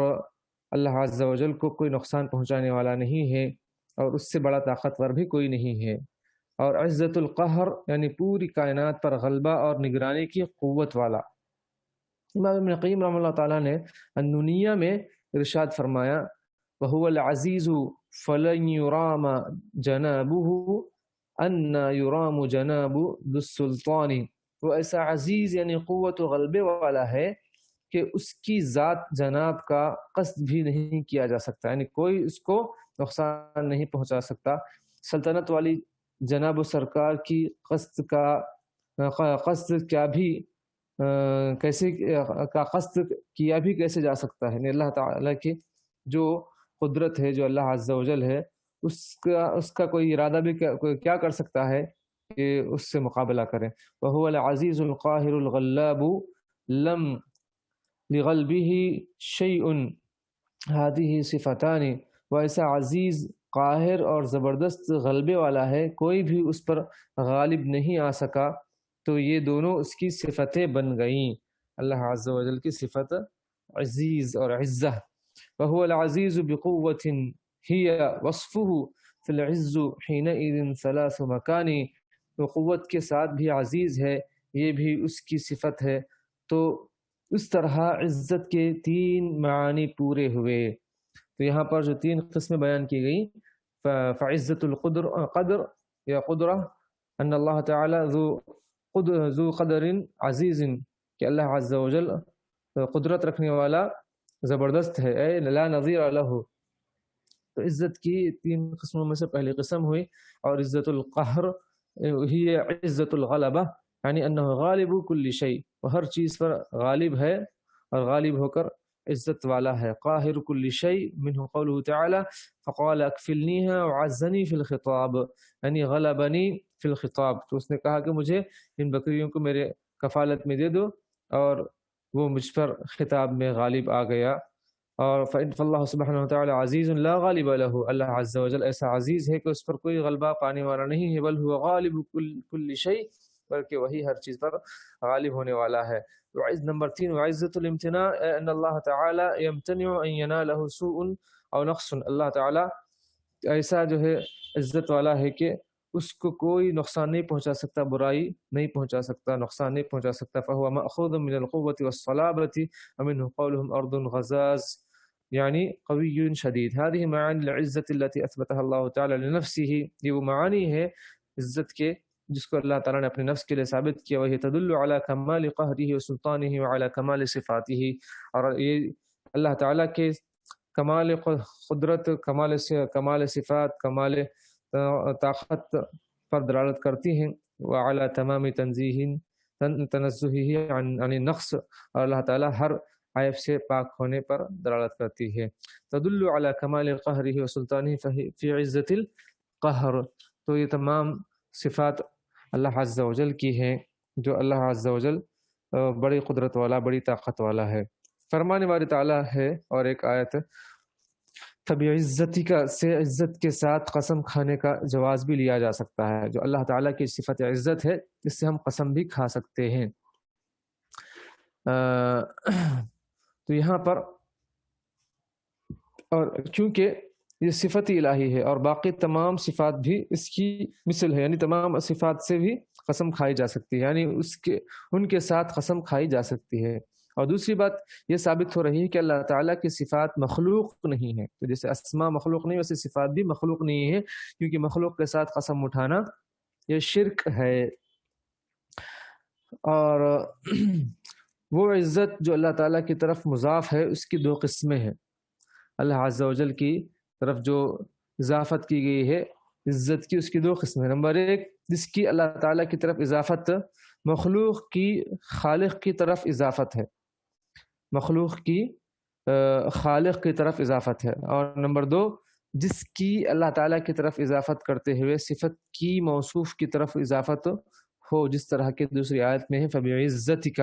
اللہ عز و جل کو کوئی نقصان پہنچانے والا نہیں ہے، اور اس سے بڑا طاقتور بھی کوئی نہیں ہے. اور عزت القہر، یعنی پوری کائنات پر غلبہ اور نگرانی کی قوت والا. امام ابن قیم رحمہ اللہ تعالیٰ نے النونیہ میں ارشاد فرمایا، وَهُوَ الْعَزِيزُ فَلَنْ يُرَامَ جَنَابُهُ أَنَّ يُرَامُ جَنَابُ ذُو السُّلْطَانِ، وہ ایسا عزیز یعنی قوت و غلبے والا ہے کہ اس کی ذات جناب کا قصد بھی نہیں کیا جا سکتا، یعنی کوئی اس کو نقصان نہیں پہنچا سکتا. سلطنت والی جناب و سرکار کی قصد کیا بھی کیسے کا قصد کیا بھی کیسے جا سکتا ہے، یعنی اللہ تعالیٰ کی جو قدرت ہے، جو اللہ عز و جل ہے، اس کا کوئی ارادہ بھی کیا کر سکتا ہے کہ اس سے مقابلہ کریں. وَهُوَ الْعَزِيزُ الْقَاهِرُ الْغَلَّابُ لَمْ لِغَلْبِهِ شَيْءٌ هَذِهِ صِفَتَانِ، وہ ایسا عزیز، قاہر اور زبردست غلبے والا ہے، کوئی بھی اس پر غالب نہیں آ سکا. تو یہ دونوں اس کی صفتیں بن گئیں، اللہ عز و جل کی صفت عزیز اور عزہ. وَهُوَ الْعَزِيزُ بِقُوَّةٍ هِيَ وَصْفُهُ فِالْعِزُّ حِينَئِذٍ ثَلَاثُ مَكَانِ، تو قوت کے ساتھ بھی عزیز ہے، یہ بھی اس کی صفت ہے. تو اس طرح عزت کے 3 معانی پورے ہوئے۔ تو یہاں پر جو 3 قسمیں بیان کی گئی، فعزت قدر یا قدرہ، ان اللہ تعالی ذو قدر عزیز، کہ اللہ عز و جل قدرت رکھنے والا زبردست ہے، اے لا نظیر لہ۔ تو عزت کی 3 قسموں میں سے پہلی قسم ہوئی، اور عزت القہر ہی عزت الغلبہ، یعنی انہ غالب کل شیء، وہ ہر چیز پر غالب ہے اور غالب ہو کر عزت والا ہے۔ قاہر کل شیء منہ قولہ تعالی فقال اکفلنیہا وعزنی فی الخطاب، یعنی غلبنی فی الخطاب، تو اس نے کہا کہ مجھے ان بکریوں کو میرے کفالت میں دے دو، اور وہ مجھ پر خطاب میں غالب آ گیا۔ اور فاللہ سبحانہ وتعالی عزیز لا غالب لہ، اللہ عز و جل ایسا عزیز ہے کہ اس پر کوئی غلبہ پانے والا نہیں ہے، بل هو غالب کل شیء، بلکہ وہی ہر چیز پر غالب ہونے والا ہے۔ نمبر 3، وعزت الامتناع، ان اللہ تعالی یمتنع ان ینالہ سوء او نقص، اللہ تعالی ایسا جو ہے عزت والا ہے کہ اس کو کوئی نقصان نہیں پہنچا سکتا، برائی نہیں پہنچا سکتا، نقصان نہیں پہنچا سکتا۔ فهو مأخوذ من القوة والصلابة، ومنه قولهم ارض غزاز، یعنی قوی شدید۔ هذه معانی العزت التي اثبتها اللہ تعالی لنفسه، یہ وہ معانی ہے عزت کے جس کو اللہ تعالیٰ نے اپنے نفس کے لیے ثابت کیا، وہی تدل علی کمال قہرہ وسلطانہ وعلی کمال صفاتہ، اور یہ اللہ تعالیٰ کے کمال قدرت، کمال صفات، کمال طاقت پر دلالت کرتی ہیں، وعلی تمام تنزہہ عن النقص، اور اللہ تعالیٰ ہر عیب سے پاک ہونے پر دلالت کرتی ہے۔ تدل علی کمال قہرہ وسلطانہ فی عزت القہر، تو یہ تمام صفات اللہ عز و جل کی ہیں، جو اللہ عز و جل بڑی قدرت والا، بڑی طاقت والا ہے۔ فرمانے والی تعالیٰ ہے، اور ایک آیت فبعزتک سے عزت کے ساتھ قسم کھانے کا جواز بھی لیا جا سکتا ہے، جو اللہ تعالیٰ کی صفت عزت ہے اس سے ہم قسم بھی کھا سکتے ہیں۔ تو یہاں پر، اور کیونکہ یہ صفت الہی ہے اور باقی تمام صفات بھی اس کی مثل ہے، یعنی تمام صفات سے بھی قسم کھائی جا سکتی ہے، یعنی ان کے ساتھ قسم کھائی جا سکتی ہے۔ اور دوسری بات یہ ثابت ہو رہی ہے کہ اللہ تعالیٰ کی صفات مخلوق نہیں ہے، تو جیسے اسماء مخلوق نہیں ویسے صفات بھی مخلوق نہیں ہے، کیونکہ مخلوق کے ساتھ قسم اٹھانا یہ شرک ہے۔ اور وہ عزت جو اللہ تعالیٰ کی طرف مضاف ہے اس کی 2 قسمیں ہیں۔ اللہ عز و جل کی طرف جو اضافت کی گئی ہے عزت کی، اس کی 2 قسمیں۔ نمبر 1، جس کی اللہ تعالیٰ کی طرف اضافت مخلوق کی خالق کی طرف اضافت ہے، مخلوق کی خالق کی طرف اضافت ہے۔ اور نمبر 2، جس کی اللہ تعالیٰ کی طرف اضافت کرتے ہوئے صفت کی موصوف کی طرف اضافت ہو، جس طرح کی دوسری آیت میں ہے فبعزتک،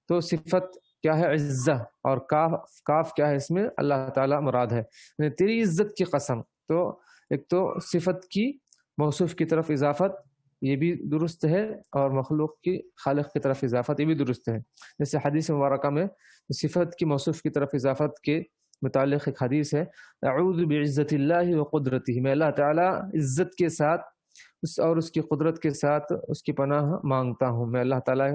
تو صفت کیا ہے؟ عزہ، اور کاف کیا ہے اس میں؟ اللہ تعالیٰ مراد ہے، یعنی تیری عزت کی قسم۔ تو ایک تو صفت کی موصوف کی طرف اضافت یہ بھی درست ہے، اور مخلوق کی خالق کی طرف اضافت یہ بھی درست ہے۔ جیسے حدیث مبارکہ میں صفت کی موصوف کی طرف اضافت کے متعلق ایک حدیث ہے، اعوذ بعزت اللہ وقدرتہ، میں اللہ تعالیٰ عزت کے ساتھ اور اس کی قدرت کے ساتھ اس کی پناہ مانگتا ہوں، میں اللہ تعالیٰ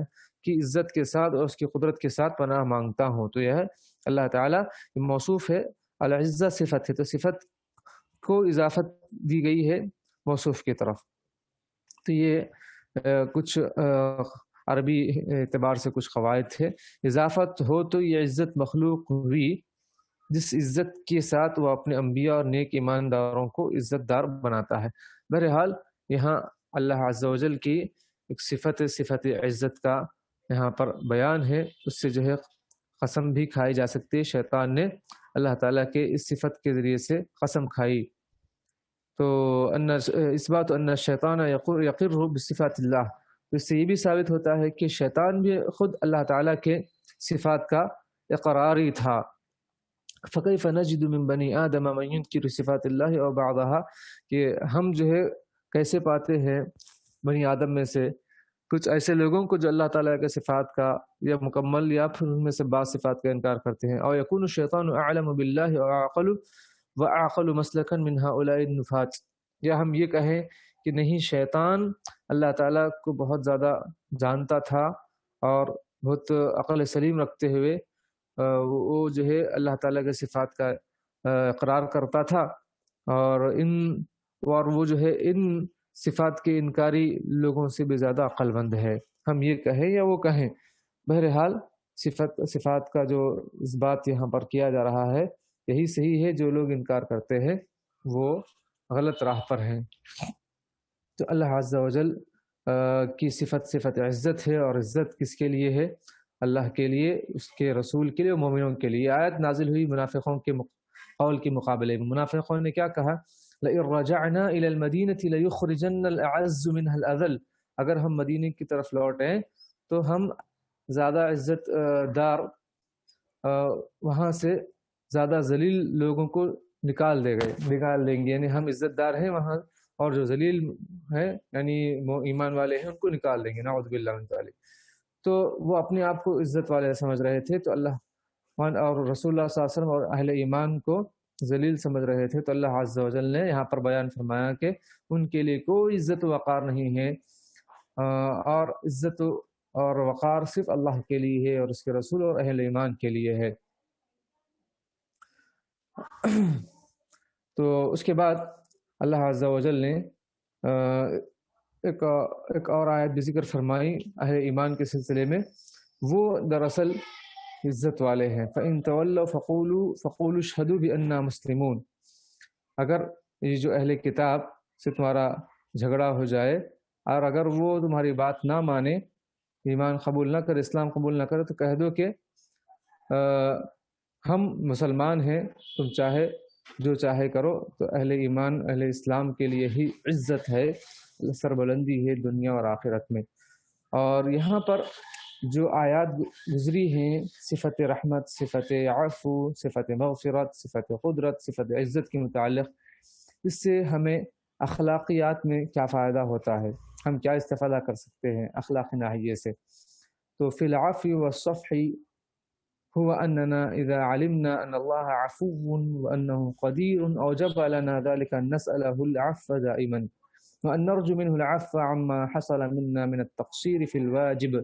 کی عزت کے ساتھ اور اس کی قدرت کے ساتھ پناہ مانگتا ہوں۔ تو یہ ہے اللہ تعالیٰ موصوف ہے، العزہ صفت ہے، تو صفت کو اضافت دی گئی ہے موصوف کی طرف۔ تو یہ کچھ عربی اعتبار سے کچھ قواعد تھے۔ اضافت ہو تو یہ عزت مخلوق ہوئی جس عزت کے ساتھ وہ اپنے انبیاء اور نیک ایمانداروں کو عزت دار بناتا ہے۔ بہرحال یہاں اللہ عز و جل کی ایک صفت عزت کا یہاں پر بیان ہے، اس سے جو ہے قسم بھی کھائی جا سکتی ہے۔ شیطان نے اللہ تعالیٰ کے اس صفت کے ذریعے سے قسم کھائی۔ تو اثبات ان الشیطان یقر بصفات اللہ، تو اس سے یہ بھی ثابت ہوتا ہے کہ شیطان بھی خود اللہ تعالیٰ کے صفات کا اقراری تھا۔ فکیف نجد من بنی آدم من ینکر صفات اللہ او بعضها، کہ ہم جو ہے کیسے پاتے ہیں بنی آدم میں سے کچھ ایسے لوگوں کو جو اللہ تعالیٰ کے صفات کا یا مکمل یا پھر ان میں سے بعض صفات کا انکار کرتے ہیں۔ او یکون الشیطان اعلم باللہ واعقل مسلکا من هؤلاء النفات، یا ہم یہ کہیں کہ نہیں، شیطان اللہ تعالیٰ کو بہت زیادہ جانتا تھا اور بہت عقل سلیم رکھتے ہوئے وہ جو ہے اللہ تعالیٰ کے صفات کا اقرار کرتا تھا، اور وہ جو ہے ان صفات کے انکاری لوگوں سے بھی زیادہ عقل مند ہے، ہم یہ کہیں یا وہ کہیں، بہرحال صفات کا جو اس بات یہاں پر کیا جا رہا ہے یہی صحیح ہے، جو لوگ انکار کرتے ہیں وہ غلط راہ پر ہیں۔ تو اللہ عز و جل کی صفت عزت ہے، اور عزت کس کے لیے ہے؟ اللہ کے لیے، اس کے رسول کے لیے، مومنوں کے لیے۔ آیت نازل ہوئی منافقوں کے قول کے مقابلے میں۔ منافقوں نے کیا کہا؟ لَإِن رَجَعْنَا إِلَى الْمَدِينَةِ لَيُخْرِجَنَّ الْأَعَزُّ مِنْهَا الْأَذَلَّ، اگر ہم مدینے کی طرف لوٹیں تو ہم زیادہ عزت دار وہاں سے زیادہ ذلیل لوگوں کو نکال دیں گے، یعنی ہم عزت دار ہیں وہاں، اور جو ذلیل ہیں یعنی ایمان والے ہیں ان کو نکال دیں گے، نعوذ باللہ من ذالک۔ تو وہ اپنے آپ کو عزت والے سمجھ رہے تھے، تو اللہ اور رسول اللہ صلی اللہ علیہ وسلم اور اہل ایمان کو ذلیل سمجھ رہے تھے۔ تو اللہ عز و جل نے یہاں پر بیان فرمایا کہ ان کے لیے کوئی عزت و وقار نہیں ہے، اور عزت اور وقار صرف اللہ کے لیے ہے اور اس کے رسول اور اہل ایمان کے لیے ہے۔ تو اس کے بعد اللہ عز و جل نے ایک اور آیت بھی ذکر فرمائی اہل ایمان کے سلسلے میں، وہ دراصل عزت والے ہیں۔ فَإِن تَوَلَّوْا فَقُولُوا اشْهَدُوا بِأَنَّا مُسْلِمُونَ، اگر یہ جو اہل کتاب سے تمہارا جھگڑا ہو جائے اور اگر وہ تمہاری بات نہ مانے، ایمان قبول نہ کرے، اسلام قبول نہ کرے، تو کہہ دو کہ ہم مسلمان ہیں، تم چاہے جو چاہے کرو۔ تو اہل ایمان، اہل اسلام کے لیے ہی عزت ہے، سربلندی ہے دنیا اور آخرت میں۔ اور یہاں پر جو آیات گزری ہیں صفت رحمت، صفت عفو، صفت مغفرت، صفت قدرت، صفت عزت کے متعلق، اس سے ہمیں اخلاقیات میں کیا فائدہ ہوتا ہے، ہم کیا استفادہ کر سکتے ہیں اخلاقی ناحیے سے؟ تو فی العفو والصفح هو أننا إذا علمنا أن الله عفو وأنه قدير أوجب لنا ذلك أن نسأله العفو دائما وأن نرجو منه العفو عما حصل منا من التقصير في الواجب۔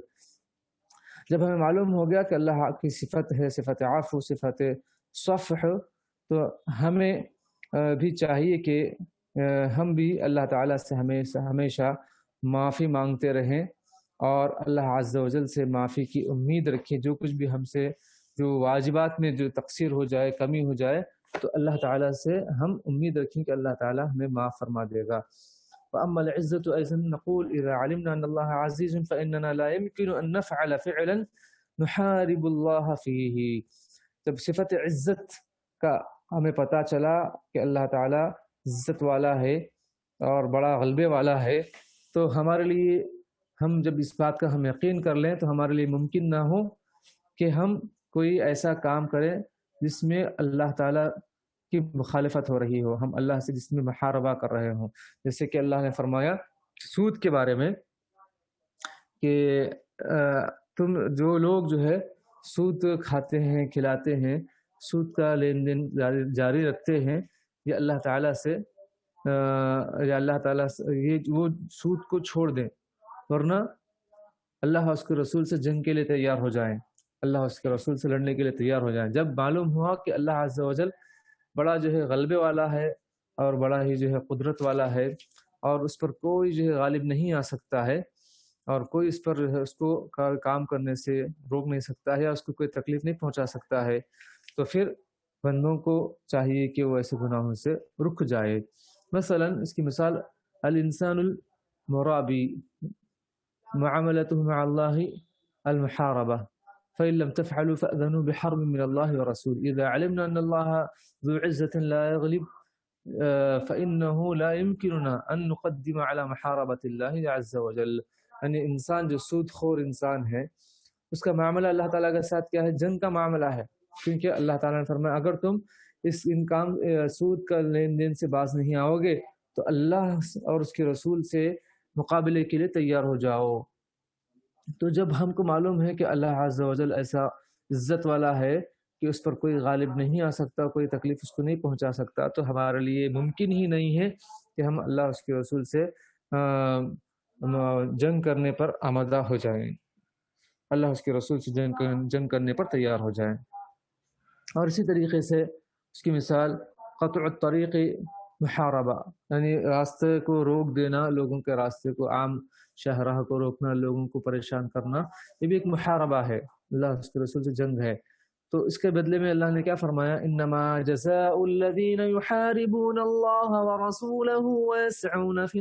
جب ہمیں معلوم ہو گیا کہ اللہ کی صفت ہے صفت عفو، صفت صفح، تو ہمیں بھی چاہیے کہ ہم بھی اللہ تعالیٰ سے ہمیشہ معافی مانگتے رہیں اور اللہ عز و جل سے معافی کی امید رکھیں۔ جو کچھ بھی ہم سے جو واجبات میں جو تقصیر ہو جائے، کمی ہو جائے، تو اللہ تعالیٰ سے ہم امید رکھیں کہ اللہ تعالیٰ ہمیں معاف فرما دے گا۔ وَأَمَّا الْعِزَّةُ أَيْضًا نَقُولُ إِذَا عَلِمْنَا أَنَّ اللَّهَ عَزِيزٌ فَإِنَّنَا لَا يُمْكِنُ أَن نَفْعَلَ فِعْلًا نُحَارِبُ اللَّهَ فِيهِ۔ جب صفت عزت کا ہمیں پتہ چلا کہ اللہ تعالیٰ عزت والا ہے اور بڑا غلبے والا ہے، تو ہمارے لیے، ہم جب اس بات کا ہم یقین کر لیں تو ہمارے لیے ممکن نہ ہو کہ ہم کوئی ایسا کام کریں جس میں اللہ تعالیٰ کی مخالفت ہو رہی ہو، ہم اللہ سے جس میں محاربہ کر رہے ہوں۔ جیسے کہ اللہ نے فرمایا سود کے بارے میں کہ تم جو لوگ جو ہے سود کھاتے ہیں، کھلاتے ہیں، سود کا لین دین جاری رکھتے ہیں، یہ اللہ تعالیٰ سے یہ وہ سود کو چھوڑ دیں، ورنہ اللہ اور اس کے رسول سے جنگ کے لیے تیار ہو جائیں، اللہ اور اس کے رسول سے لڑنے کے لیے تیار ہو جائیں۔ جب معلوم ہوا کہ اللہ عز و جل بڑا جو ہے غلبے والا ہے اور بڑا ہی جو ہے قدرت والا ہے، اور اس پر کوئی جو ہے غالب نہیں آ سکتا ہے، اور کوئی اس پر اس کو کام کرنے سے روک نہیں سکتا ہے، یا اس کو کوئی تکلیف نہیں پہنچا سکتا ہے، تو پھر بندوں کو چاہیے کہ وہ ایسے گناہوں سے رک جائے۔ مثلا اس کی مثال الانسان المرابی معاملته مع الله المحاربة، فإن لم تفعلوا فأذنوا بحرب من الله ورسوله، إذا علمنا أن الله ذو عزة لا يغلب فإنه لا يمكننا أن نقدم على محاربة الله عز وجل۔ یعنی انسان جو سود خور انسان ہے، اس کا معاملہ اللہ تعالیٰ کے ساتھ کیا ہے؟ جنگ کا معاملہ ہے، کیونکہ اللہ تعالیٰ نے فرمایا اگر تم ان کام سود کا لین دین سے باز نہیں آؤ گے تو اللہ اور اس کے رسول سے مقابلے کے لیے تیار ہو جاؤ۔ تو جب ہم کو معلوم ہے کہ اللہ عز و جل ایسا عزت والا ہے کہ اس پر کوئی غالب نہیں آ سکتا، کوئی تکلیف اس کو نہیں پہنچا سکتا، تو ہمارے لیے ممکن ہی نہیں ہے کہ ہم اللہ اس کے رسول سے جنگ کرنے پر آمادہ ہو جائیں۔ اللہ اس کے رسول سے جنگ کرنے پر تیار ہو جائیں۔ اور اسی طریقے سے اس کی مثال قطع الطریق محاربہ، یعنی راستے کو روک دینا، لوگوں کے راستے کو، عام شاہراہ کو روکنا، لوگوں کو پریشان کرنا، یہ بھی ایک محاربہ ہے، اللہ اس کے رسول سے جنگ ہے۔ تو اس کے بدلے میں اللہ نے کیا فرمایا؟ انما جزاء الذین یحاربون اللہ ورسولہ ويسعون في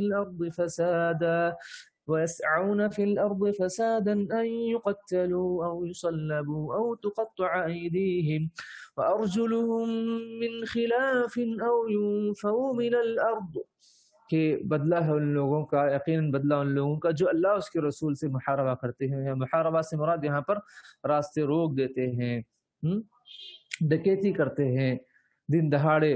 الأرض فسادا أن يقتلوا أو يصلبوا أو تقطع أيديهم وأرجلهم من خلاف أو ينفوا من الأرض، کہ بدلہ ہے ان لوگوں کا، یقیناً بدلہ ان لوگوں کا جو اللہ اس کے رسول سے محاربہ کرتے ہیں۔ یا محاربہ سے مراد یہاں پر راستے روک دیتے ہیں، ڈکیتی کرتے ہیں، دن دہاڑے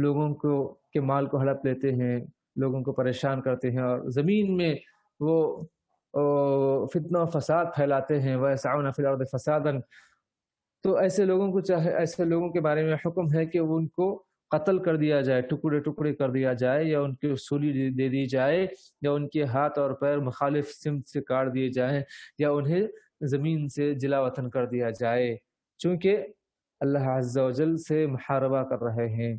لوگوں کو کے مال کو ہڑپ لیتے ہیں، لوگوں کو پریشان کرتے ہیں، اور زمین میں وہ فتنہ و فساد پھیلاتے ہیں۔ وَيَسْعَوْنَ فِي الْأَرْضِ فَسَادًا، تو ایسے لوگوں کو ایسے لوگوں کے بارے میں حکم ہے کہ ان کو قتل کر دیا جائے، ٹکڑے ٹکڑے کر دیا جائے، یا ان کی سولی دے دی جائے، یا ان کے ہاتھ اور پیر مخالف سمت سے کاٹ دیے جائیں، یا انہیں زمین سے جلا وطن کر دیا جائے، چونکہ اللہ عز و جل سے محاربہ کر رہے ہیں۔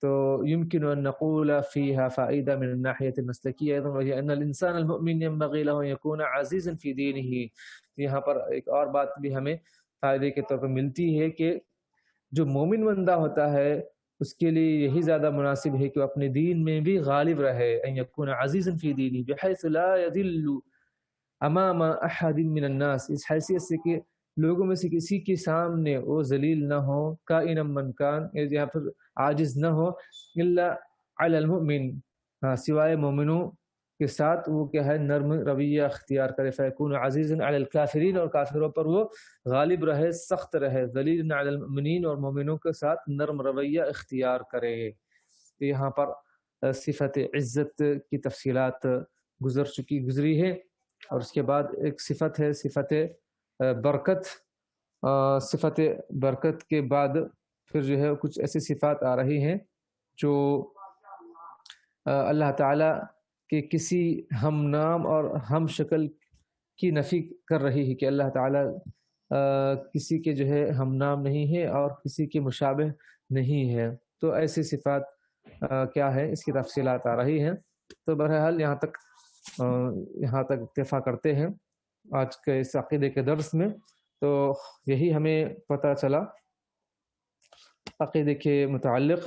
تو يمكن أن نقول فيها فائدة من الناحية المسلكية أيضا، وهي أن الإنسان المؤمن ينبغي له أن يكون عزيزا في دينه۔ یہاں پر ایک اور بات بھی ہمیں فائدے کے طور پر ملتی ہے کہ جو مومن بندہ ہوتا ہے اس کے لیے یہی زیادہ مناسب ہے کہ وہ اپنے دین میں بھی غالب رہے، ان يكون عزيزا في دينه بحيث لا يذل امام احد من الناس، اس حیثیت سے کہ لوگوں میں سے کسی کے سامنے وہ ذلیل نہ ہو، کائنا من کان، یہاں پر عاجز نہ ہو، الا علی المؤمن، سوائے مومنوں کے ساتھ وہ کیا ہے، نرم رویہ اختیار کرے، فیکون عزیزا علی الکافرین، اور کافروں پر وہ غالب رہے، سخت رہے، ذلیل علی المؤمنین، اور مومنوں کے ساتھ نرم رویہ اختیار کرے۔ یہاں پر صفت عزت کی تفصیلات گزری ہے، اور اس کے بعد ایک صفت ہے صفت برکت۔ صفت برکت کے بعد پھر جو ہے کچھ ایسی صفات آ رہی ہیں جو اللہ تعالیٰ کے کسی ہم نام اور ہم شکل کی نفی کر رہی ہے، کہ اللہ تعالیٰ کسی کے جو ہے ہم نام نہیں ہے اور کسی کے مشابہ نہیں ہے۔ تو ایسی صفات کیا ہے، اس کی تفصیلات آ رہی ہیں۔ تو بہرحال یہاں تک اکتفا کرتے ہیں آج کے اس عقیدے کے درس میں۔ تو یہی ہمیں پتہ چلا عقیدے کے متعلق،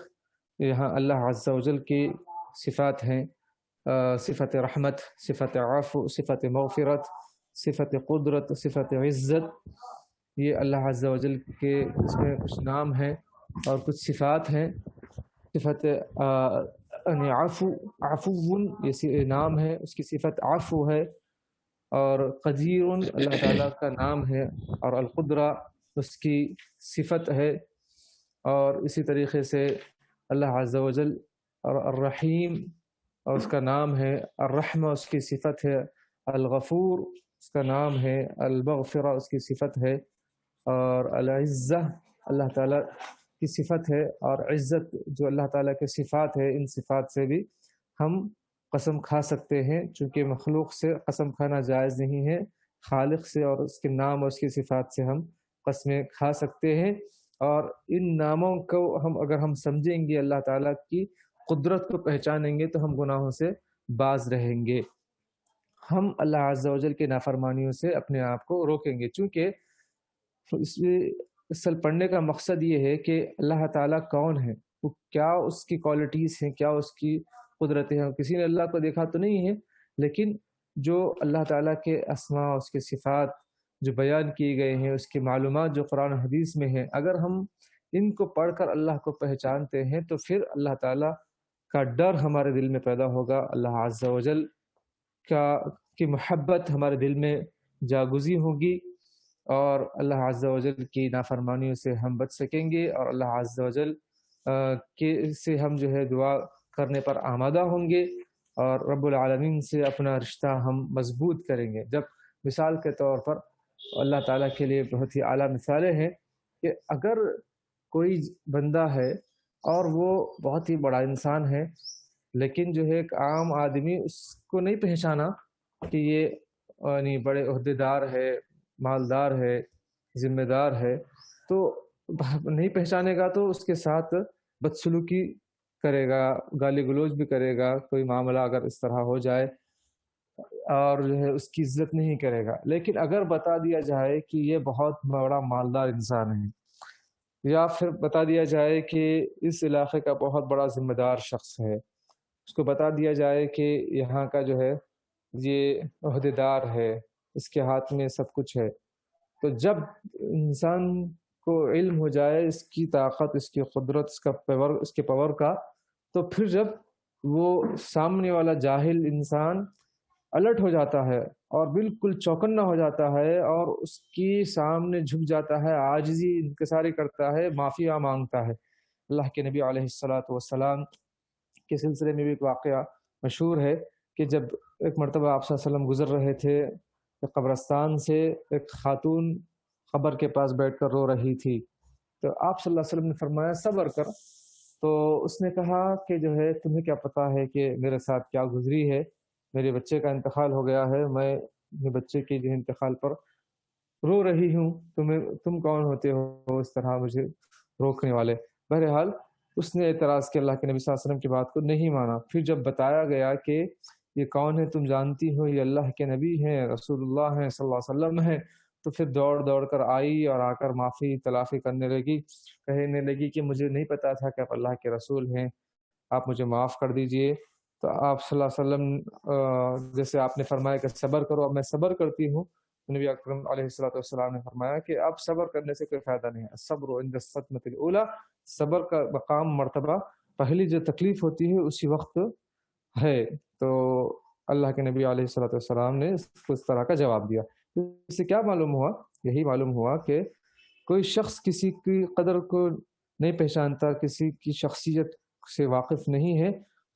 یہاں اللہ عز و جل کی صفات ہیں، صفت رحمت، صفت عفو، صفت مغفرت، صفت قدرت، صفت عزت، یہ اللہ عز و جل کے اس میں کچھ نام ہیں اور کچھ صفات ہیں۔ صفت عفو یہ نام ہے، اس کی صفت عفو ہے، اور قدیر اللہ تعالیٰ کا نام ہے، اور القدرہ اس کی صفت ہے، اور اسی طریقے سے اللہ عز و جل اور الرحیم اور اس کا نام ہے، الرحمہ اس کی صفت ہے، الغفور اس کا نام ہے، المغفرہ اس کی صفت ہے، اور العزہ اللہ تعالیٰ کی صفت ہے، اور عزت جو اللہ تعالیٰ کے صفات ہے، ان صفات سے بھی ہم قسم کھا سکتے ہیں، چونکہ مخلوق سے قسم کھانا جائز نہیں ہے، خالق سے اور اس کے نام اور اس کی صفات سے ہم قسمیں کھا سکتے ہیں۔ اور ان ناموں کو اگر ہم سمجھیں گے، اللہ تعالیٰ کی قدرت کو پہچانیں گے، تو ہم گناہوں سے باز رہیں گے، ہم اللہ عز و جل کے نافرمانیوں سے اپنے آپ کو روکیں گے۔ چونکہ اس اصل پڑھنے کا مقصد یہ ہے کہ اللہ تعالیٰ کون ہے، وہ کیا اس کی کوالٹیز ہیں، کیا اس کی قدرتیں ہیں۔ کسی نے اللہ کو دیکھا تو نہیں ہے، لیکن جو اللہ تعالیٰ کے اسماء، اس کے صفات جو بیان کیے گئے ہیں، اس کی معلومات جو قرآن و حدیث میں ہیں، اگر ہم ان کو پڑھ کر اللہ کو پہچانتے ہیں تو پھر اللہ تعالیٰ کا ڈر ہمارے دل میں پیدا ہوگا، اللہ عز و جل کی محبت ہمارے دل میں جاگزی ہوگی، اور اللہ عز و جل کی نافرمانیوں سے ہم بچ سکیں گے، اور اللہ عز و جل سے ہم جو ہے دعا کرنے پر آمادہ ہوں گے، اور رب العالمین سے اپنا رشتہ ہم مضبوط کریں گے۔ جب مثال کے طور پر اللہ تعالیٰ کے لیے بہت ہی اعلیٰ مثالیں ہیں کہ اگر کوئی بندہ ہے اور وہ بہت ہی بڑا انسان ہے، لیکن جو ہے ایک عام آدمی اس کو نہیں پہچانا کہ یہ یعنی بڑے عہدیدار ہے، مالدار ہے، ذمہ دار ہے، تو نہیں پہچانے گا تو اس کے ساتھ بدسلوکی کرے گا، گالی گلوچ بھی کرے گا، کوئی معاملہ اگر اس طرح ہو جائے، اور جو ہے اس کی عزت نہیں کرے گا۔ لیکن اگر بتا دیا جائے کہ یہ بہت بڑا مالدار انسان ہے، یا پھر بتا دیا جائے کہ اس علاقے کا بہت بڑا ذمہ دار شخص ہے، اس کو بتا دیا جائے کہ یہاں کا جو ہے یہ عہدیدار ہے، اس کے ہاتھ میں سب کچھ ہے، تو جب انسان کو علم ہو جائے اس کی طاقت، اس کی قدرت، اس کے پاور کا، تو پھر جب وہ سامنے والا جاہل انسان الرٹ ہو جاتا ہے اور بالکل چوکنا ہو جاتا ہے اور اس کی سامنے جھک جاتا ہے، عاجزی انکساری کرتا ہے، معافیا مانگتا ہے۔ اللہ کے نبی علیہ الصلاۃ والسلام کے سلسلے میں بھی ایک واقعہ مشہور ہے کہ جب ایک مرتبہ آپ صلی اللہ علیہ وسلم گزر رہے تھے قبرستان سے، ایک خاتون قبر کے پاس بیٹھ کر رو رہی تھی، تو آپ صلی اللہ علیہ وسلم نے فرمایا صبر کر۔ تو اس نے کہا کہ جو ہے تمہیں کیا پتہ ہے کہ میرے ساتھ کیا گزری ہے، میرے بچے کا انتقال ہو گیا ہے، میں اپنے بچے کے جو انتقال پر رو رہی ہوں، تم کون ہوتے ہو اس طرح مجھے روکنے والے؟ بہرحال اس نے اعتراض کیا، اللہ کے نبی صلی اللہ علیہ وسلم کی بات کو نہیں مانا۔ پھر جب بتایا گیا کہ یہ کون ہے تم جانتی ہو، یہ اللہ کے نبی ہیں، رسول اللہ ہیں، صلی اللہ علیہ وسلم ہیں، تو پھر دوڑ کر آئی اور آ کر معافی تلافی کرنے لگی، کہنے لگی کہ مجھے نہیں پتا تھا کہ آپ اللہ کے رسول ہیں، آپ مجھے معاف کر دیجئے۔ تو آپ صلی اللہ علیہ وسلم جیسے آپ نے فرمایا کہ صبر کرو، اب میں صبر کرتی ہوں، نبی اکرم علیہ الصلوۃ والسلام نے فرمایا کہ اب صبر کرنے سے کوئی فائدہ نہیں ہے، صبر عند الصدمۃ الاولی، صبر کا مقام مرتبہ پہلی جو تکلیف ہوتی ہے اسی وقت ہے۔ تو اللہ کے نبی علیہ الصلوۃ والسلام نے اس طرح کا جواب دیا۔ اس سے کیا معلوم ہوا؟ یہی معلوم ہوا کہ کوئی شخص کسی کی قدر کو نہیں پہچانتا، کسی کی شخصیت سے واقف نہیں ہے،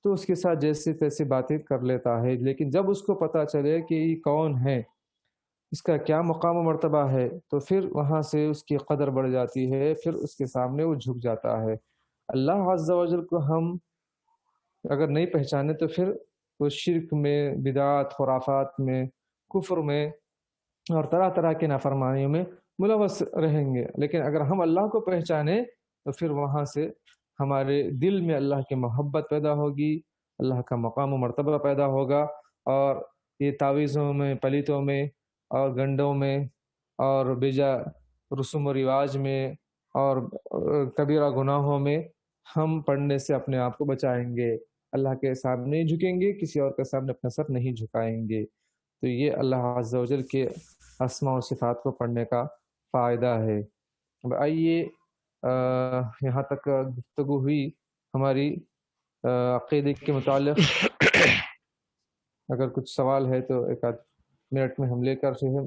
تو اس کے ساتھ جیسے تیسے باتیں کر لیتا ہے، لیکن جب اس کو پتہ چلے کہ یہ کون ہے، اس کا کیا مقام و مرتبہ ہے، تو پھر وہاں سے اس کی قدر بڑھ جاتی ہے، پھر اس کے سامنے وہ جھک جاتا ہے۔ اللہ عز و جل کو ہم اگر نہیں پہچانے تو پھر وہ شرک میں، بدعات، خرافات میں، کفر میں اور طرح طرح کے نافرمانیوں میں ملوث رہیں گے۔ لیکن اگر ہم اللہ کو پہچانیں تو پھر وہاں سے ہمارے دل میں اللہ کی محبت پیدا ہوگی، اللہ کا مقام و مرتبہ پیدا ہوگا، اور یہ تعویذوں میں، پلیتوں میں اور گنڈوں میں اور بیجا رسوم و رواج میں اور کبیرہ گناہوں میں ہم پڑھنے سے اپنے آپ کو بچائیں گے، اللہ کے سامنے نہیں جھکیں گے، کسی اور کے سامنے اپنا سر نہیں جھکائیں گے۔ تو یہ اللہ عز و جل کے اسماء و صفات کو پڑھنے کا فائدہ ہے۔ اب آئیے یہاں تک گفتگو ہوئی ہماری عقیدے کے متعلق، اگر کچھ سوال ہے تو ایک آدھ منٹ میں ہم لے کر جو ہے